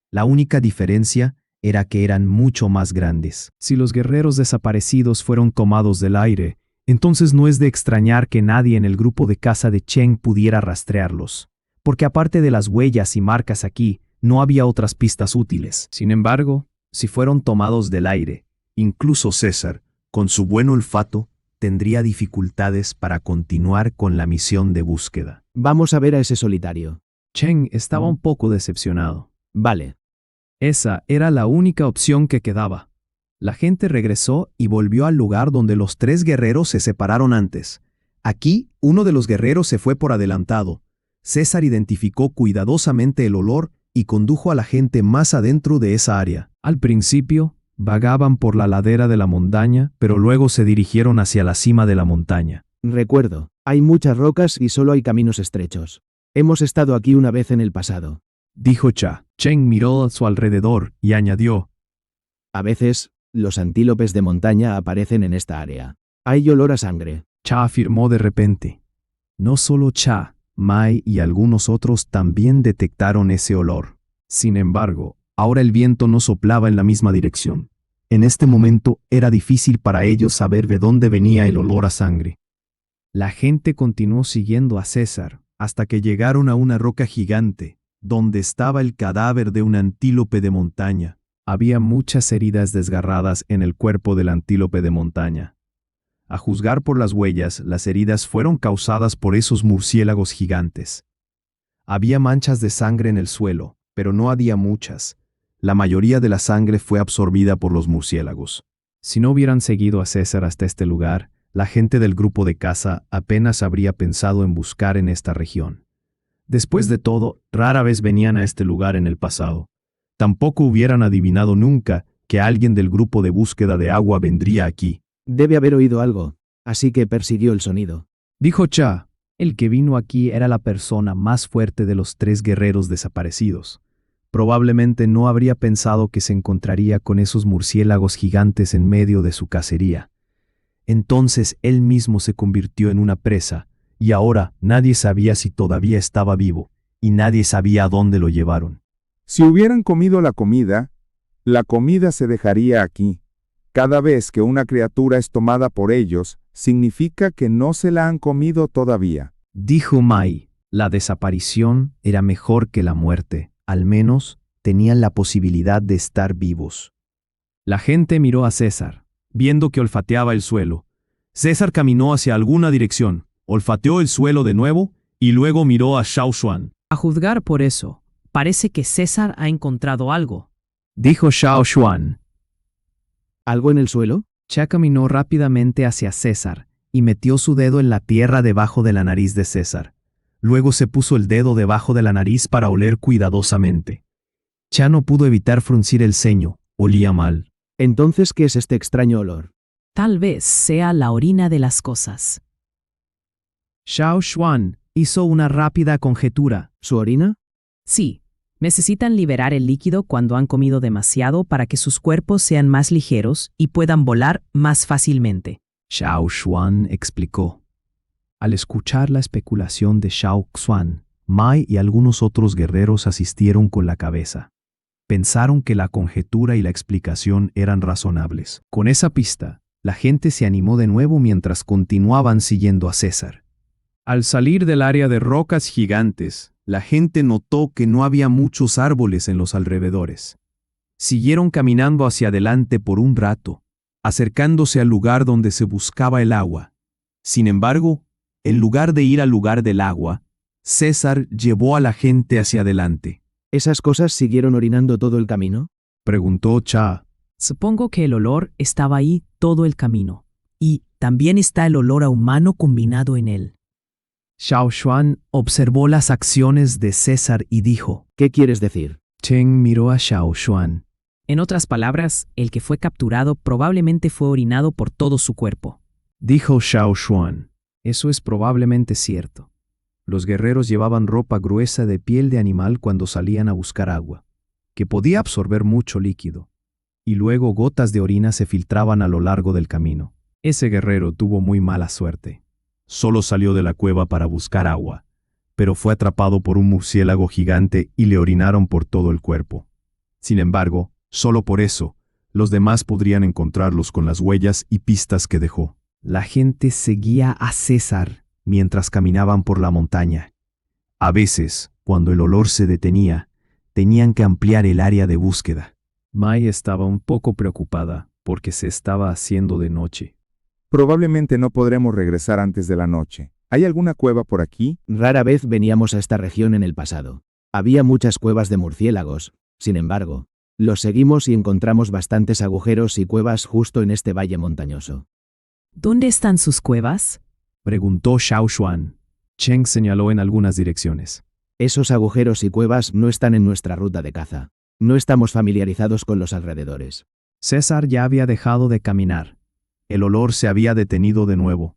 Speaker 1: La única diferencia
Speaker 2: era que eran mucho más grandes.
Speaker 1: Si los guerreros desaparecidos fueron tomados del aire, entonces no es de extrañar que nadie en el grupo de caza de Cheng pudiera rastrearlos, porque aparte de las huellas y marcas aquí, no había otras pistas útiles. Sin embargo, si fueron tomados del aire, incluso César, con su buen olfato, tendría dificultades para continuar con la misión de búsqueda.
Speaker 5: Vamos a ver a ese solitario.
Speaker 1: Cheng estaba un poco decepcionado.
Speaker 5: Vale.
Speaker 1: Esa era la única opción que quedaba. La gente regresó y volvió al lugar donde los 3 guerreros se separaron antes. Aquí, uno de los guerreros se fue por adelantado. César identificó cuidadosamente el olor y condujo a la gente más adentro de esa área. Al principio, vagaban por la ladera de la montaña, pero luego se dirigieron hacia la cima de la montaña.
Speaker 5: Recuerdo, hay muchas rocas y solo hay caminos estrechos. Hemos estado aquí una vez en el pasado.
Speaker 1: Dijo Cha. Cheng miró a su alrededor y añadió:
Speaker 5: A veces, los antílopes de montaña aparecen en esta área. Hay olor a sangre.
Speaker 1: Cha afirmó de repente. No solo Cha, Mai y algunos otros también detectaron ese olor. Sin embargo, ahora el viento no soplaba en la misma dirección. En este momento era difícil para ellos saber de dónde venía el olor a sangre. La gente continuó siguiendo a César hasta que llegaron a una roca gigante, donde estaba el cadáver de un antílope de montaña. Había muchas heridas desgarradas en el cuerpo del antílope de montaña. A juzgar por las huellas, las heridas fueron causadas por esos murciélagos gigantes. Había manchas de sangre en el suelo, pero no había muchas. La mayoría de la sangre fue absorbida por los murciélagos. Si no hubieran seguido a César hasta este lugar, la gente del grupo de caza apenas habría pensado en buscar en esta región. Después de todo, rara vez venían a este lugar en el pasado. Tampoco hubieran adivinado nunca que alguien del grupo de búsqueda de agua vendría aquí.
Speaker 5: Debe haber oído algo, así que persiguió el sonido.
Speaker 1: Dijo Cha. El que vino aquí era la persona más fuerte de los 3 guerreros desaparecidos. Probablemente no habría pensado que se encontraría con esos murciélagos gigantes en medio de su cacería. Entonces él mismo se convirtió en una presa, y ahora nadie sabía si todavía estaba vivo, y nadie sabía a dónde lo llevaron.
Speaker 3: Si hubieran comido la comida se dejaría aquí. Cada vez que una criatura es tomada por ellos, significa que no se la han comido todavía.
Speaker 1: Dijo Mai. La desaparición era mejor que la muerte. Al menos tenían la posibilidad de estar vivos. La gente miró a César, viendo que olfateaba el suelo. César caminó hacia alguna dirección, olfateó el suelo de nuevo y luego miró a Xiao Xuan.
Speaker 7: A juzgar por eso, parece que César ha encontrado algo.
Speaker 1: Dijo Xiao Xuan.
Speaker 5: ¿Algo en el suelo?
Speaker 1: Cha caminó rápidamente hacia César y metió su dedo en la tierra debajo de la nariz de César. Luego se puso el dedo debajo de la nariz para oler cuidadosamente. Cha no pudo evitar fruncir el ceño. Olía mal.
Speaker 5: Entonces, ¿qué es este extraño olor?
Speaker 7: Tal vez sea la orina de las cosas.
Speaker 1: Xiao Xuan hizo una rápida conjetura.
Speaker 5: ¿Su orina?
Speaker 7: Sí, necesitan liberar el líquido cuando han comido demasiado para que sus cuerpos sean más ligeros y puedan volar más fácilmente.
Speaker 1: Xiao Xuan explicó. Al escuchar la especulación de Xiao Xuan, Mai y algunos otros guerreros asistieron con la cabeza. Pensaron que la conjetura y la explicación eran razonables. Con esa pista, la gente se animó de nuevo mientras continuaban siguiendo a César. Al salir del área de rocas gigantes, la gente notó que no había muchos árboles en los alrededores. Siguieron caminando hacia adelante por un rato, acercándose al lugar donde se buscaba el agua. Sin embargo, en lugar de ir al lugar del agua, César llevó a la gente hacia adelante.
Speaker 5: ¿Esas cosas siguieron orinando todo el camino?
Speaker 1: Preguntó Cha.
Speaker 7: Supongo que el olor estaba ahí todo el camino. Y también está el olor a humano combinado en él.
Speaker 1: Xiao Xuan observó las acciones de César y dijo.
Speaker 5: ¿Qué quieres decir?
Speaker 1: Cheng miró a Xiao Xuan.
Speaker 7: En otras palabras, el que fue capturado probablemente fue orinado por todo su cuerpo.
Speaker 1: Dijo Xiao Xuan. Eso es probablemente cierto. Los guerreros llevaban ropa gruesa de piel de animal cuando salían a buscar agua, que podía absorber mucho líquido, y luego gotas de orina se filtraban a lo largo del camino. Ese guerrero tuvo muy mala suerte. Solo salió de la cueva para buscar agua, pero fue atrapado por un murciélago gigante y le orinaron por todo el cuerpo. Sin embargo, Solo por eso, los demás podrían encontrarlos con las huellas y pistas que dejó. La gente seguía a César mientras caminaban por la montaña. A veces, cuando el olor se detenía, tenían que ampliar el área de búsqueda. Mai estaba un poco preocupada porque se estaba haciendo de noche.
Speaker 3: Probablemente no podremos regresar antes de la noche. ¿Hay alguna cueva por aquí?
Speaker 5: Rara vez veníamos a esta región en el pasado. Había muchas cuevas de murciélagos. Sin embargo, los seguimos y encontramos bastantes agujeros y cuevas justo en este valle montañoso.
Speaker 7: ¿Dónde están sus cuevas?
Speaker 1: Preguntó Xiao Xuan. Cheng señaló en algunas direcciones.
Speaker 5: Esos agujeros y cuevas no están en nuestra ruta de caza. No estamos familiarizados con los alrededores.
Speaker 1: César ya había dejado de caminar. El olor se había detenido de nuevo.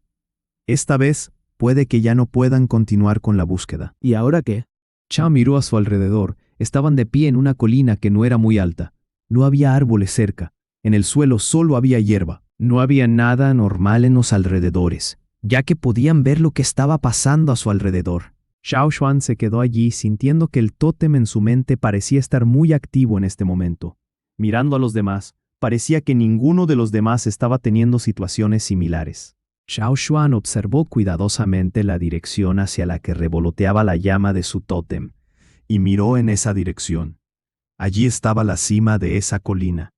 Speaker 1: Esta vez, puede que ya no puedan continuar con la búsqueda.
Speaker 5: ¿Y ahora qué?
Speaker 1: Chao miró a su alrededor. Estaban de pie en una colina que no era muy alta. No había árboles cerca. En el suelo solo había hierba. No había nada normal en los alrededores, ya que podían ver lo que estaba pasando a su alrededor. Xiao Xuan se quedó allí sintiendo que el tótem en su mente parecía estar muy activo en este momento. Mirando a los demás, parecía que ninguno de los demás estaba teniendo situaciones similares. Xiao Xuan observó cuidadosamente la dirección hacia la que revoloteaba la llama de su tótem, y miró en esa dirección. Allí estaba la cima de esa colina.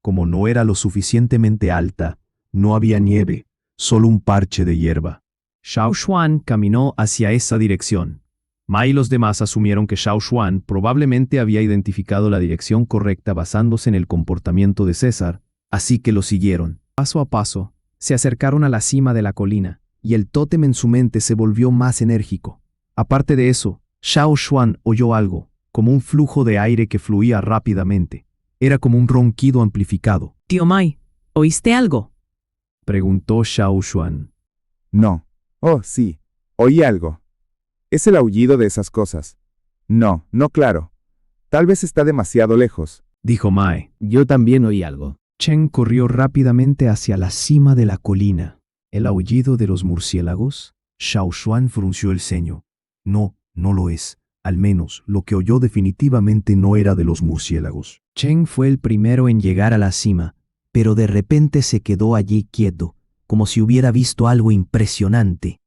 Speaker 1: Como no era lo suficientemente alta, no había nieve, solo un parche de hierba. Xiao Xuan caminó hacia esa dirección. Mai y los demás asumieron que Xiao Xuan probablemente había identificado la dirección correcta basándose en el comportamiento de César, así que lo siguieron. Paso a paso, se acercaron a la cima de la colina, y el tótem en su mente se volvió más enérgico. Aparte de eso, Xiao Xuan oyó algo, como un flujo de aire que fluía rápidamente. Era como un ronquido amplificado.
Speaker 7: Tío Mai, ¿oíste algo?
Speaker 1: Preguntó Xiao Xuan.
Speaker 3: No. Oh, sí. Oí algo. Es el aullido de esas cosas. No, claro. Tal vez está demasiado lejos.
Speaker 1: Dijo Mai.
Speaker 5: Yo también oí algo.
Speaker 1: Chen corrió rápidamente hacia la cima de la colina. ¿El aullido de los murciélagos? Xiao Xuan frunció el ceño. No lo es. Al menos, lo que oyó definitivamente no era de los murciélagos. Chen fue el primero en llegar a la cima, pero de repente se quedó allí quieto, como si hubiera visto algo impresionante.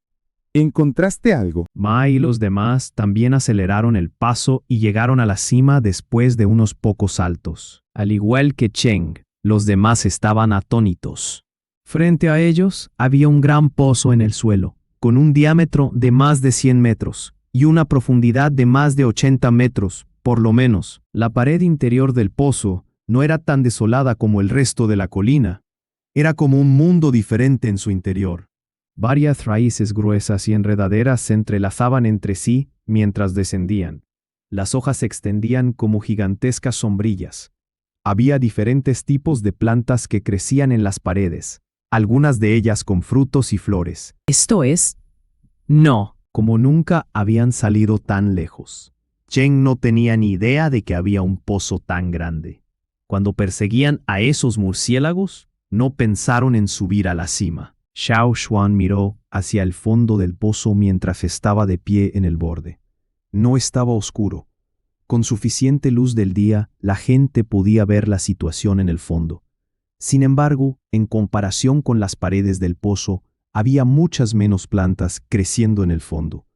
Speaker 3: ¿Encontraste algo?
Speaker 1: Mai y los demás también aceleraron el paso y llegaron a la cima después de unos pocos saltos. Al igual que Cheng, los demás estaban atónitos. Frente a ellos había un gran pozo en el suelo, con un diámetro de más de 100 metros y una profundidad de más de 80 metros, por lo menos. La pared interior del pozo no era tan desolada como el resto de la colina. Era como un mundo diferente en su interior. Varias raíces gruesas y enredaderas se entrelazaban entre sí mientras descendían. Las hojas se extendían como gigantescas sombrillas. Había diferentes tipos de plantas que crecían en las paredes, algunas de ellas con frutos y flores.
Speaker 7: ¿Esto es? No.
Speaker 1: Como nunca habían salido tan lejos. Chen no tenía ni idea de que había un pozo tan grande. Cuando perseguían a esos murciélagos, no pensaron en subir a la cima. Xiao Xuan miró hacia el fondo del pozo mientras estaba de pie en el borde. No estaba oscuro. Con suficiente luz del día, la gente podía ver la situación en el fondo. Sin embargo, en comparación con las paredes del pozo, había muchas menos plantas creciendo en el fondo.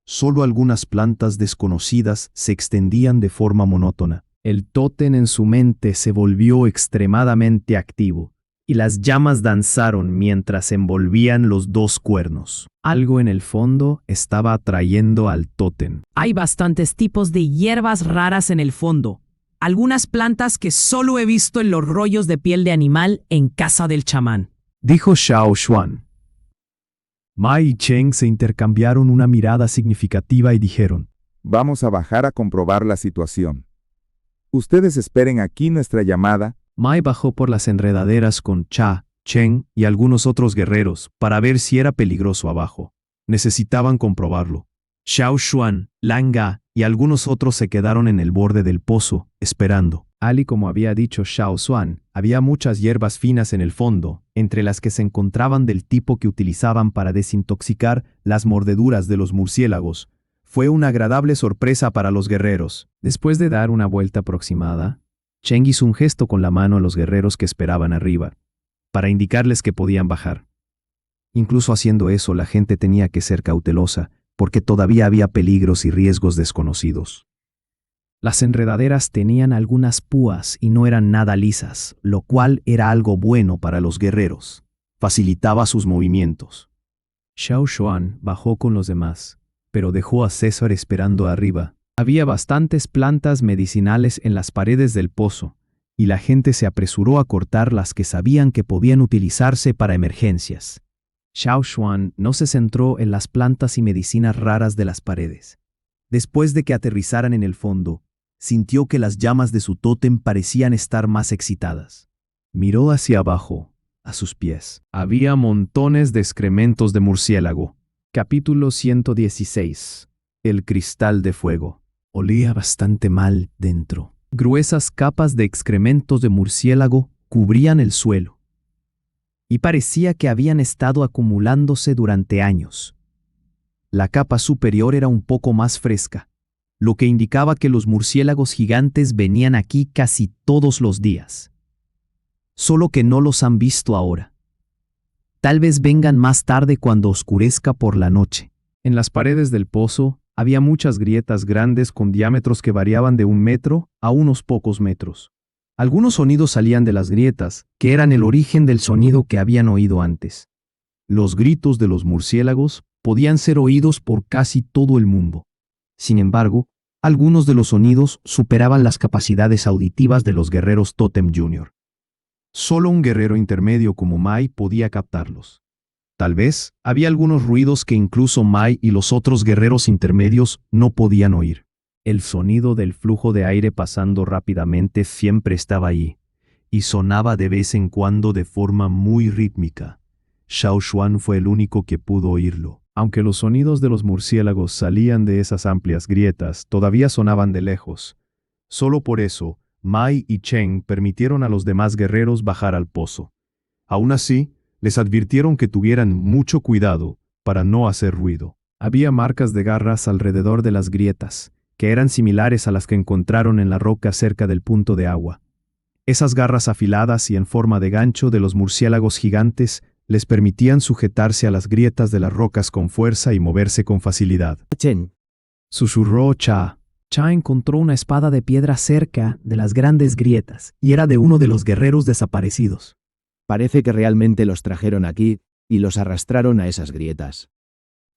Speaker 1: Solo algunas plantas desconocidas se extendían de forma monótona. El tótem en su mente se volvió extremadamente activo, y las llamas danzaron mientras envolvían los dos cuernos. Algo en el fondo estaba atrayendo al tótem.
Speaker 7: Hay bastantes tipos de hierbas raras en el fondo. Algunas plantas que solo he visto en los rollos de piel de animal en casa del chamán.
Speaker 1: Dijo Xiao Xuan. Mai y Cheng se intercambiaron una mirada significativa y dijeron:
Speaker 3: Vamos a bajar a comprobar la situación. Ustedes esperen aquí nuestra llamada.
Speaker 1: Mai bajó por las enredaderas con Cha, Cheng y algunos otros guerreros para ver si era peligroso abajo. Necesitaban comprobarlo. Xiao Xuan, Langa y algunos otros se quedaron en el borde del pozo, esperando. Al y como había dicho Xiao Xuan, había muchas hierbas finas en el fondo, entre las que se encontraban del tipo que utilizaban para desintoxicar las mordeduras de los murciélagos. Fue una agradable sorpresa para los guerreros. Después de dar una vuelta aproximada, Cheng hizo un gesto con la mano a los guerreros que esperaban arriba, para indicarles que podían bajar. Incluso haciendo eso, la gente tenía que ser cautelosa, porque todavía había peligros y riesgos desconocidos. Las enredaderas tenían algunas púas y no eran nada lisas, lo cual era algo bueno para los guerreros. Facilitaba sus movimientos. Xiao Xuan bajó con los demás, pero dejó a César esperando arriba. Había bastantes plantas medicinales en las paredes del pozo, y la gente se apresuró a cortar las que sabían que podían utilizarse para emergencias. Xiao Xuan no se centró en las plantas y medicinas raras de las paredes. Después de que aterrizaran en el fondo, sintió que las llamas de su tótem parecían estar más excitadas. Miró hacia abajo, a sus pies. Había montones de excrementos de murciélago. Capítulo 116. El cristal de fuego. Olía bastante mal dentro. Gruesas capas de excrementos de murciélago cubrían el suelo, y parecía que habían estado acumulándose durante años. La capa superior era un poco más fresca, lo que indicaba que los murciélagos gigantes venían aquí casi todos los días. Solo que no los han visto ahora. Tal vez vengan más tarde cuando oscurezca por la noche. En las paredes del pozo había muchas grietas grandes con diámetros que variaban de 1 metro a unos pocos metros. Algunos sonidos salían de las grietas, que eran el origen del sonido que habían oído antes. Los gritos de los murciélagos podían ser oídos por casi todo el mundo. Sin embargo, algunos de los sonidos superaban las capacidades auditivas de los guerreros Totem Jr. Solo un guerrero intermedio como Mai podía captarlos. Tal vez había algunos ruidos que incluso Mai y los otros guerreros intermedios no podían oír. El sonido del flujo de aire pasando rápidamente siempre estaba ahí, y sonaba de vez en cuando de forma muy rítmica. Xiao Xuan fue el único que pudo oírlo. Aunque los sonidos de los murciélagos salían de esas amplias grietas, todavía sonaban de lejos. Solo por eso, Mai y Cheng permitieron a los demás guerreros bajar al pozo. Aún así, les advirtieron que tuvieran mucho cuidado para no hacer ruido. Había marcas de garras alrededor de las grietas, que eran similares a las que encontraron en la roca cerca del punto de agua. Esas garras afiladas y en forma de gancho de los murciélagos gigantes les permitían sujetarse a las grietas de las rocas con fuerza y moverse con facilidad.
Speaker 5: Chen,
Speaker 1: Susurró Cha. Cha encontró una espada de piedra cerca de las grandes grietas, y era de uno de los guerreros desaparecidos.
Speaker 5: parece que realmente los trajeron aquí y los arrastraron a esas grietas.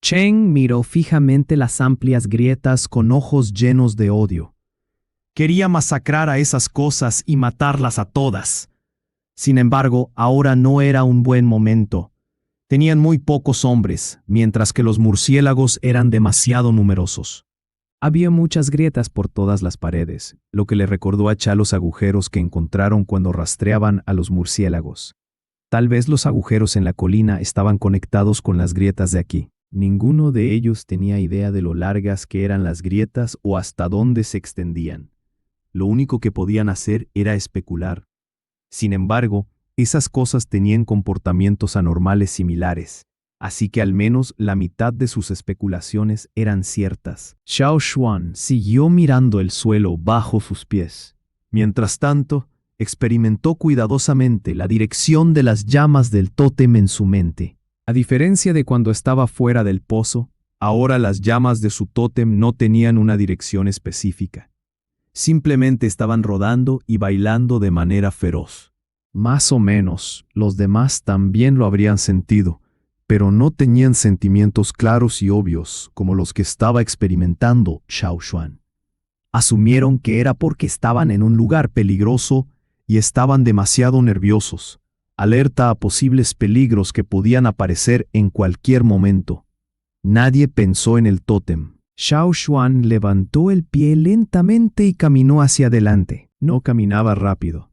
Speaker 1: Cheng miró fijamente las amplias grietas con ojos llenos de odio. Quería masacrar a esas cosas y matarlas a todas. Sin embargo, ahora no era un buen momento. Tenían muy pocos hombres, mientras que los murciélagos eran demasiado numerosos. Había muchas grietas por todas las paredes, lo que le recordó a Cha los agujeros que encontraron cuando rastreaban a los murciélagos. Tal vez los agujeros en la colina estaban conectados con las grietas de aquí. Ninguno de ellos tenía idea de lo largas que eran las grietas o hasta dónde se extendían. Lo único que podían hacer era especular. Sin embargo, esas cosas tenían comportamientos anormales similares, así que al menos la mitad de sus especulaciones eran ciertas. Xiao Xuan siguió mirando el suelo bajo sus pies. Mientras tanto, experimentó cuidadosamente la dirección de las llamas del tótem en su mente. A diferencia de cuando estaba fuera del pozo, ahora las llamas de su tótem no tenían una dirección específica. Simplemente estaban rodando y bailando de manera feroz. Más o menos, los demás también lo habrían sentido, pero no tenían sentimientos claros y obvios como los que estaba experimentando Xiao Xuan. Asumieron que era porque estaban en un lugar peligroso y estaban demasiado nerviosos, alerta a posibles peligros que podían aparecer en cualquier momento. Nadie pensó en el tótem. Xiao Xuan levantó el pie lentamente y caminó hacia adelante. No caminaba rápido.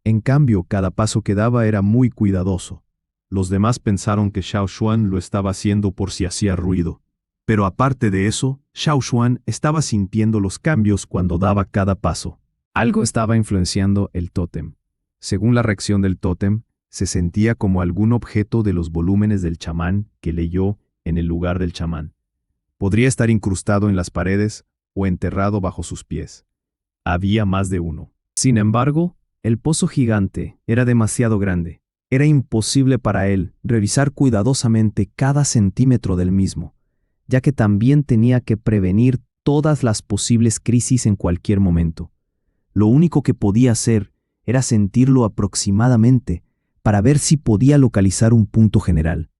Speaker 1: En cambio, cada paso que daba era muy cuidadoso. Los demás pensaron que Xiao Xuan lo estaba haciendo por si hacía ruido. Pero aparte de eso, Xiao Xuan estaba sintiendo los cambios cuando daba cada paso. Algo estaba influenciando el tótem. Según la reacción del tótem, se sentía como algún objeto de los volúmenes del chamán que leyó en el lugar del chamán. Podría estar incrustado en las paredes o enterrado bajo sus pies. Había más de uno. Sin embargo, el pozo gigante era demasiado grande. Era imposible para él revisar cuidadosamente cada centímetro del mismo, ya que también tenía que prevenir todas las posibles crisis en cualquier momento. Lo único que podía hacer era sentirlo aproximadamente para ver si podía localizar un punto general.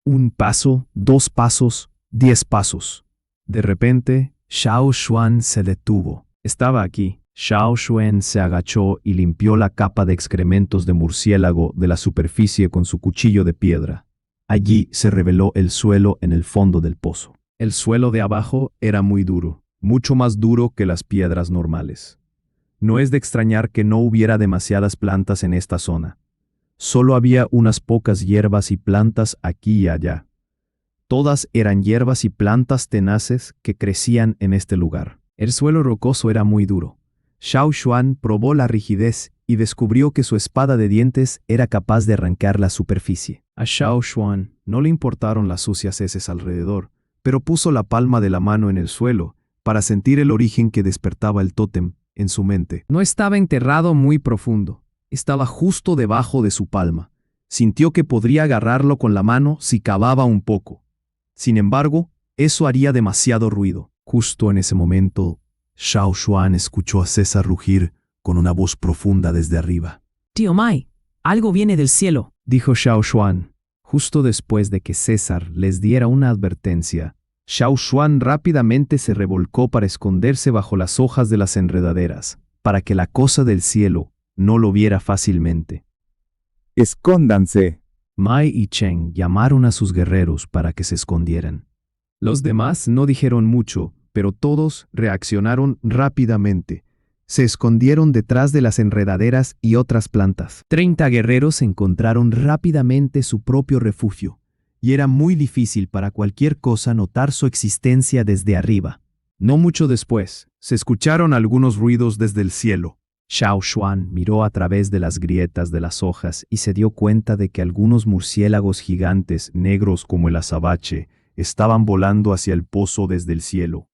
Speaker 1: 1 paso, 2 pasos, 10 pasos. De repente, Xiao Xuan se detuvo. Estaba aquí. Xiao Xuan se agachó y limpió la capa de excrementos de murciélago de la superficie con su cuchillo de piedra. Allí se reveló el suelo en el fondo del pozo. El suelo de abajo era muy duro, mucho más duro que las piedras normales. No es de extrañar que no hubiera demasiadas plantas en esta zona. Solo había unas pocas hierbas y plantas aquí y allá. Todas eran hierbas y plantas tenaces que crecían en este lugar. El suelo rocoso era muy duro. Xiao Xuan probó la rigidez y descubrió que su espada de dientes era capaz de arrancar la superficie. A Xiao Xuan no le importaron las sucias heces alrededor, pero puso la palma de la mano en el suelo para sentir el origen que despertaba el tótem en su mente. No estaba enterrado muy profundo, estaba justo debajo de su palma. Sintió que podría agarrarlo con la mano si cavaba un poco. Sin embargo, eso haría demasiado ruido. Justo en ese momento, Xiao Xuan escuchó a César rugir con una voz profunda desde arriba.
Speaker 7: Tío Mai, algo viene del cielo,
Speaker 1: Dijo Xiao Xuan. Justo después de que César les diera una advertencia, Xiao Xuan rápidamente se revolcó para esconderse bajo las hojas de las enredaderas, para que la cosa del cielo no lo viera fácilmente.
Speaker 3: Escóndanse.
Speaker 1: Mai y Cheng llamaron a sus guerreros para que se escondieran. Los demás no dijeron mucho, pero todos reaccionaron rápidamente. Se escondieron detrás de las enredaderas y otras plantas. 30 guerreros encontraron rápidamente su propio refugio, y era muy difícil para cualquier cosa notar su existencia desde arriba. No mucho después, se escucharon algunos ruidos desde el cielo. Xiao Xuan miró a través de las grietas de las hojas y se dio cuenta de que algunos murciélagos gigantes negros como el azabache estaban volando hacia el pozo desde el cielo.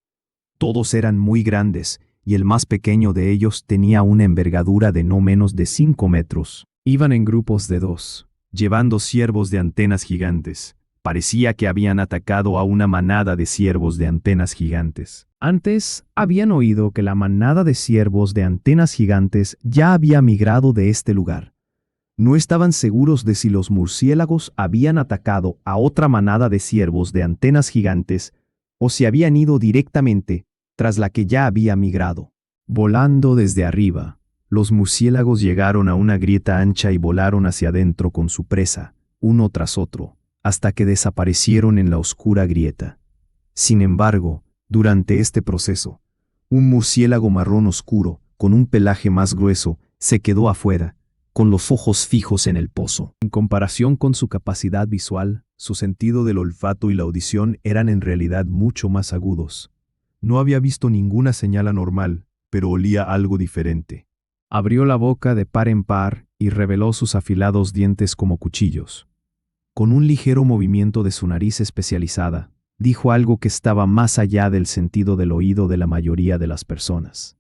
Speaker 1: Todos eran muy grandes, y el más pequeño de ellos tenía una envergadura de no menos de 5 metros. Iban en grupos de 2, llevando ciervos de antenas gigantes. Parecía que habían atacado a una manada de ciervos de antenas gigantes. Antes, habían oído que la manada de ciervos de antenas gigantes ya había migrado de este lugar. No estaban seguros de si los murciélagos habían atacado a otra manada de ciervos de antenas gigantes o si habían ido directamente tras la que ya había migrado. Volando desde arriba, los murciélagos llegaron a una grieta ancha y volaron hacia adentro con su presa, uno tras otro, hasta que desaparecieron en la oscura grieta. Sin embargo, durante este proceso, un murciélago marrón oscuro, con un pelaje más grueso, se quedó afuera, con los ojos fijos en el pozo. En comparación con su capacidad visual, su sentido del olfato y la audición eran en realidad mucho más agudos. No había visto ninguna señal anormal, pero olía algo diferente. Abrió la boca de par en par y reveló sus afilados dientes como cuchillos. Con un ligero movimiento de su nariz especializada, dijo algo que estaba más allá del sentido del oído de la mayoría de las personas.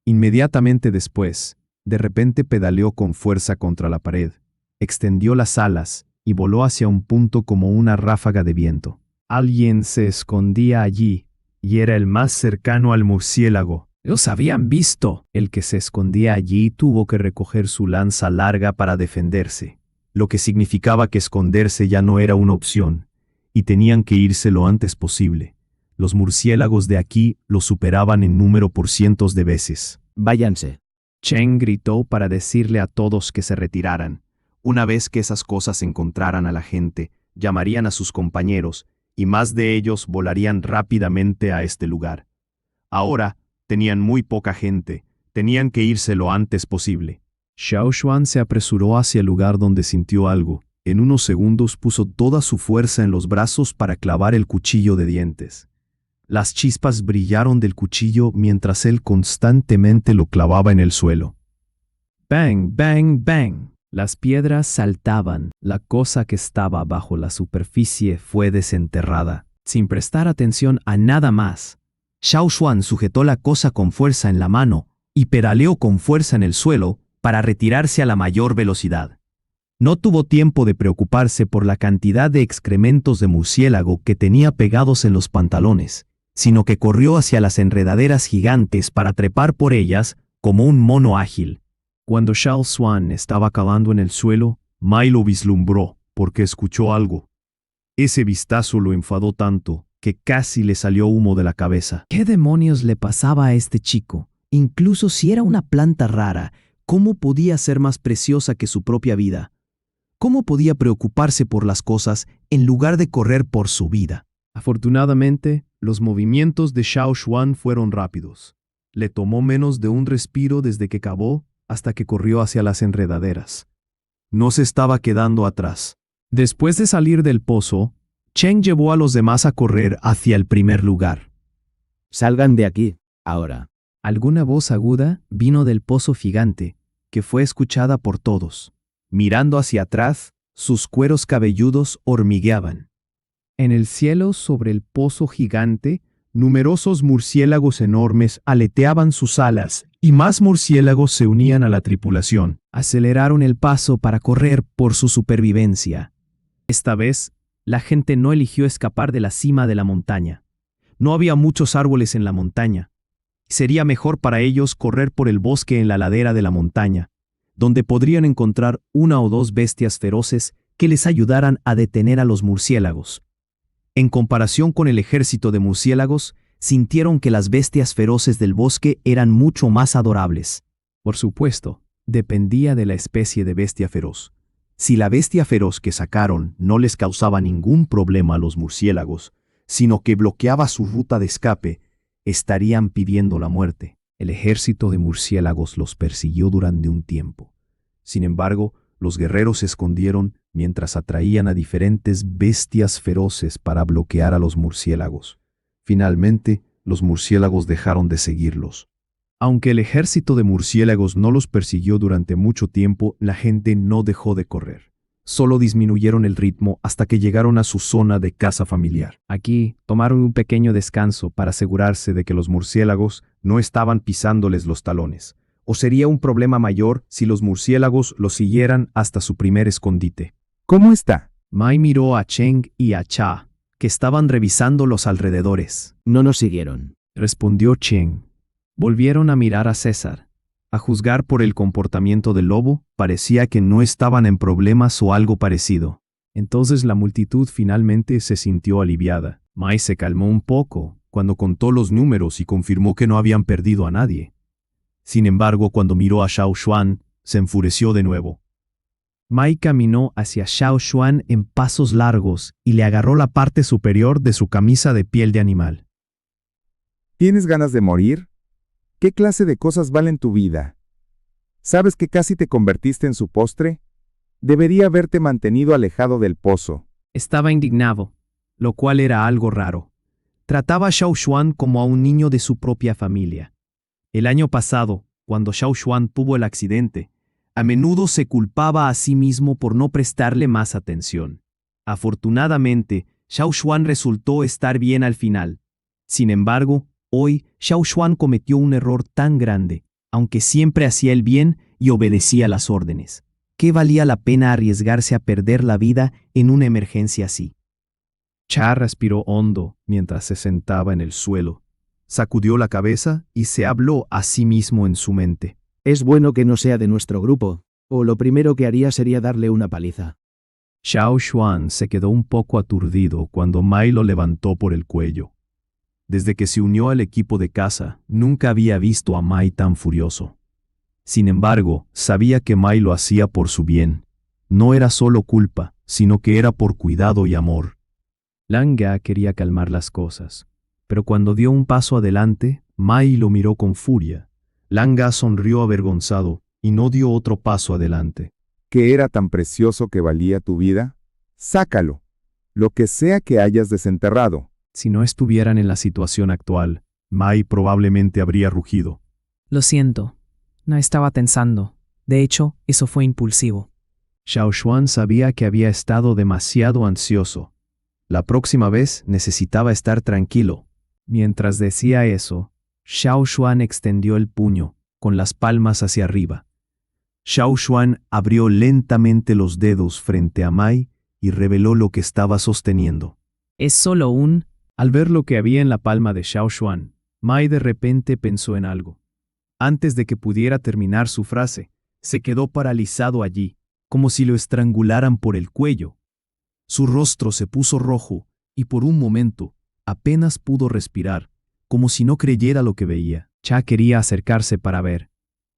Speaker 1: Inmediatamente después, de repente pedaleó con fuerza contra la pared, extendió las alas y voló hacia un punto como una ráfaga de viento. Alguien se escondía allí, y era el más cercano al murciélago. Los habían visto. El que se escondía allí tuvo que recoger su lanza larga para defenderse, lo que significaba que esconderse ya no era una opción, y tenían que irse lo antes posible. Los murciélagos de aquí lo superaban en número por cientos de veces.
Speaker 5: Váyanse.
Speaker 1: Cheng gritó para decirle a todos que se retiraran. Una vez que esas cosas encontraran a la gente, llamarían a sus compañeros, y más de ellos volarían rápidamente a este lugar. Ahora, tenían muy poca gente, tenían que irse lo antes posible. Xiao Xuan se apresuró hacia el lugar donde sintió algo. En unos segundos puso toda su fuerza en los brazos para clavar el cuchillo de dientes. Las chispas brillaron del cuchillo mientras él constantemente lo clavaba en el suelo. ¡Bang, bang, bang! Las piedras saltaban. La cosa que estaba bajo la superficie fue desenterrada. Sin prestar atención a nada más, Xiao Xuan sujetó la cosa con fuerza en la mano y pedaleó con fuerza en el suelo para retirarse a la mayor velocidad. No tuvo tiempo de preocuparse por la cantidad de excrementos de murciélago que tenía pegados en los pantalones, sino que corrió hacia las enredaderas gigantes para trepar por ellas como un mono ágil. Cuando Xiao Xuan estaba cavando en el suelo, Mai lo vislumbró porque escuchó algo. Ese vistazo lo enfadó tanto que casi le salió humo de la cabeza.
Speaker 2: ¿Qué demonios le pasaba a este chico? Incluso si era una planta rara, ¿cómo podía ser más preciosa que su propia vida? ¿Cómo podía preocuparse por las cosas en lugar de correr por su vida?
Speaker 1: Afortunadamente, los movimientos de Xiao Xuan fueron rápidos. Le tomó menos de un respiro desde que cavó hasta que corrió hacia las enredaderas. No se estaba quedando atrás. Después de salir del pozo, Cheng llevó a los demás a correr hacia el primer lugar.
Speaker 5: Salgan de aquí, ahora.
Speaker 2: Alguna voz aguda vino del pozo gigante, que fue escuchada por todos.
Speaker 1: Mirando hacia atrás, sus cueros cabelludos hormigueaban. En el cielo sobre el pozo gigante, numerosos murciélagos enormes aleteaban sus alas y más murciélagos se unían a la tripulación.
Speaker 2: Aceleraron el paso para correr por su supervivencia.
Speaker 1: Esta vez, la gente no eligió escapar de la cima de la montaña. No había muchos árboles en la montaña. Sería mejor para ellos correr por el bosque en la ladera de la montaña, donde podrían encontrar una o dos bestias feroces que les ayudaran a detener a los murciélagos. En comparación con el ejército de murciélagos, sintieron que las bestias feroces del bosque eran mucho más adorables. Por supuesto, dependía de la especie de bestia feroz. Si la bestia feroz que sacaron no les causaba ningún problema a los murciélagos, sino que bloqueaba su ruta de escape, estarían pidiendo la muerte. El ejército de murciélagos los persiguió durante un tiempo. Sin embargo, los guerreros se escondieron mientras atraían a diferentes bestias feroces para bloquear a los murciélagos. Finalmente, los murciélagos dejaron de seguirlos. Aunque el ejército de murciélagos no los persiguió durante mucho tiempo, la gente no dejó de correr. Solo disminuyeron el ritmo hasta que llegaron a su zona de caza familiar. Aquí, tomaron un pequeño descanso para asegurarse de que los murciélagos no estaban pisándoles los talones. O sería un problema mayor si los murciélagos los siguieran hasta su primer escondite.
Speaker 3: ¿Cómo está?
Speaker 1: Mai miró a Cheng y a Cha, que estaban revisando los alrededores.
Speaker 5: No nos siguieron.
Speaker 1: Respondió Cheng. Volvieron a mirar a César. A juzgar por el comportamiento del lobo, parecía que no estaban en problemas o algo parecido. Entonces la multitud finalmente se sintió aliviada. Mai se calmó un poco cuando contó los números y confirmó que no habían perdido a nadie. Sin embargo, cuando miró a Xiao Xuan, se enfureció de nuevo. Mai caminó hacia Xiao Xuan en pasos largos y le agarró la parte superior de su camisa de piel de animal.
Speaker 3: ¿Tienes ganas de morir? ¿Qué clase de cosas valen tu vida? ¿Sabes que casi te convertiste en su postre? Debería haberte mantenido alejado del pozo.
Speaker 1: Estaba indignado, lo cual era algo raro. Trataba a Xiao Xuan como a un niño de su propia familia. El año pasado, cuando Xiao Xuan tuvo el accidente, a menudo se culpaba a sí mismo por no prestarle más atención. Afortunadamente, Xiao Xuan resultó estar bien al final. Sin embargo, hoy, Xiao Xuan cometió un error tan grande, aunque siempre hacía el bien y obedecía las órdenes. ¿Qué valía la pena arriesgarse a perder la vida en una emergencia así? Cha respiró hondo mientras se sentaba en el suelo. Sacudió la cabeza y se habló a sí mismo en su mente.
Speaker 5: Es bueno que no sea de nuestro grupo, o lo primero que haría sería darle una paliza.
Speaker 1: Xiao Xuan se quedó un poco aturdido cuando Mai lo levantó por el cuello. Desde que se unió al equipo de caza, nunca había visto a Mai tan furioso. Sin embargo, sabía que Mai lo hacía por su bien. No era solo culpa, sino que era por cuidado y amor. Langa quería calmar las cosas, pero cuando dio un paso adelante, Mai lo miró con furia. Langa sonrió avergonzado y no dio otro paso adelante.
Speaker 3: ¿Qué era tan precioso que valía tu vida? Sácalo, lo que sea que hayas desenterrado.
Speaker 1: Si no estuvieran en la situación actual, Mai probablemente habría rugido.
Speaker 7: Lo siento, no estaba pensando. De hecho, eso fue impulsivo.
Speaker 1: Xiao Xuan sabía que había estado demasiado ansioso. La próxima vez necesitaba estar tranquilo. Mientras decía eso, Xiao Xuan extendió el puño con las palmas hacia arriba. Xiao Xuan abrió lentamente los dedos frente a Mai y reveló lo que estaba sosteniendo.
Speaker 7: Es solo un...
Speaker 1: Al ver lo que había en la palma de Xiao Xuan, Mai de repente pensó en algo. Antes de que pudiera terminar su frase, se quedó paralizado allí, como si lo estrangularan por el cuello. Su rostro se puso rojo y por un momento apenas pudo respirar, como si no creyera lo que veía. Cha quería acercarse para ver,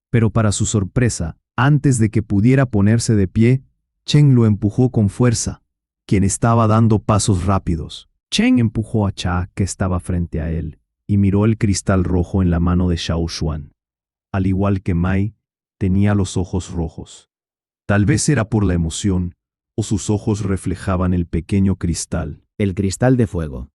Speaker 1: pero para su sorpresa, antes de que pudiera ponerse de pie, Chen lo empujó con fuerza, quien estaba dando pasos rápidos. Chen empujó a Cha, que estaba frente a él, y miró el cristal rojo en la mano de Xiao Xuan. Al igual que Mai, tenía los ojos rojos. Tal vez era por la emoción, o sus ojos reflejaban el pequeño cristal.
Speaker 5: El cristal de fuego.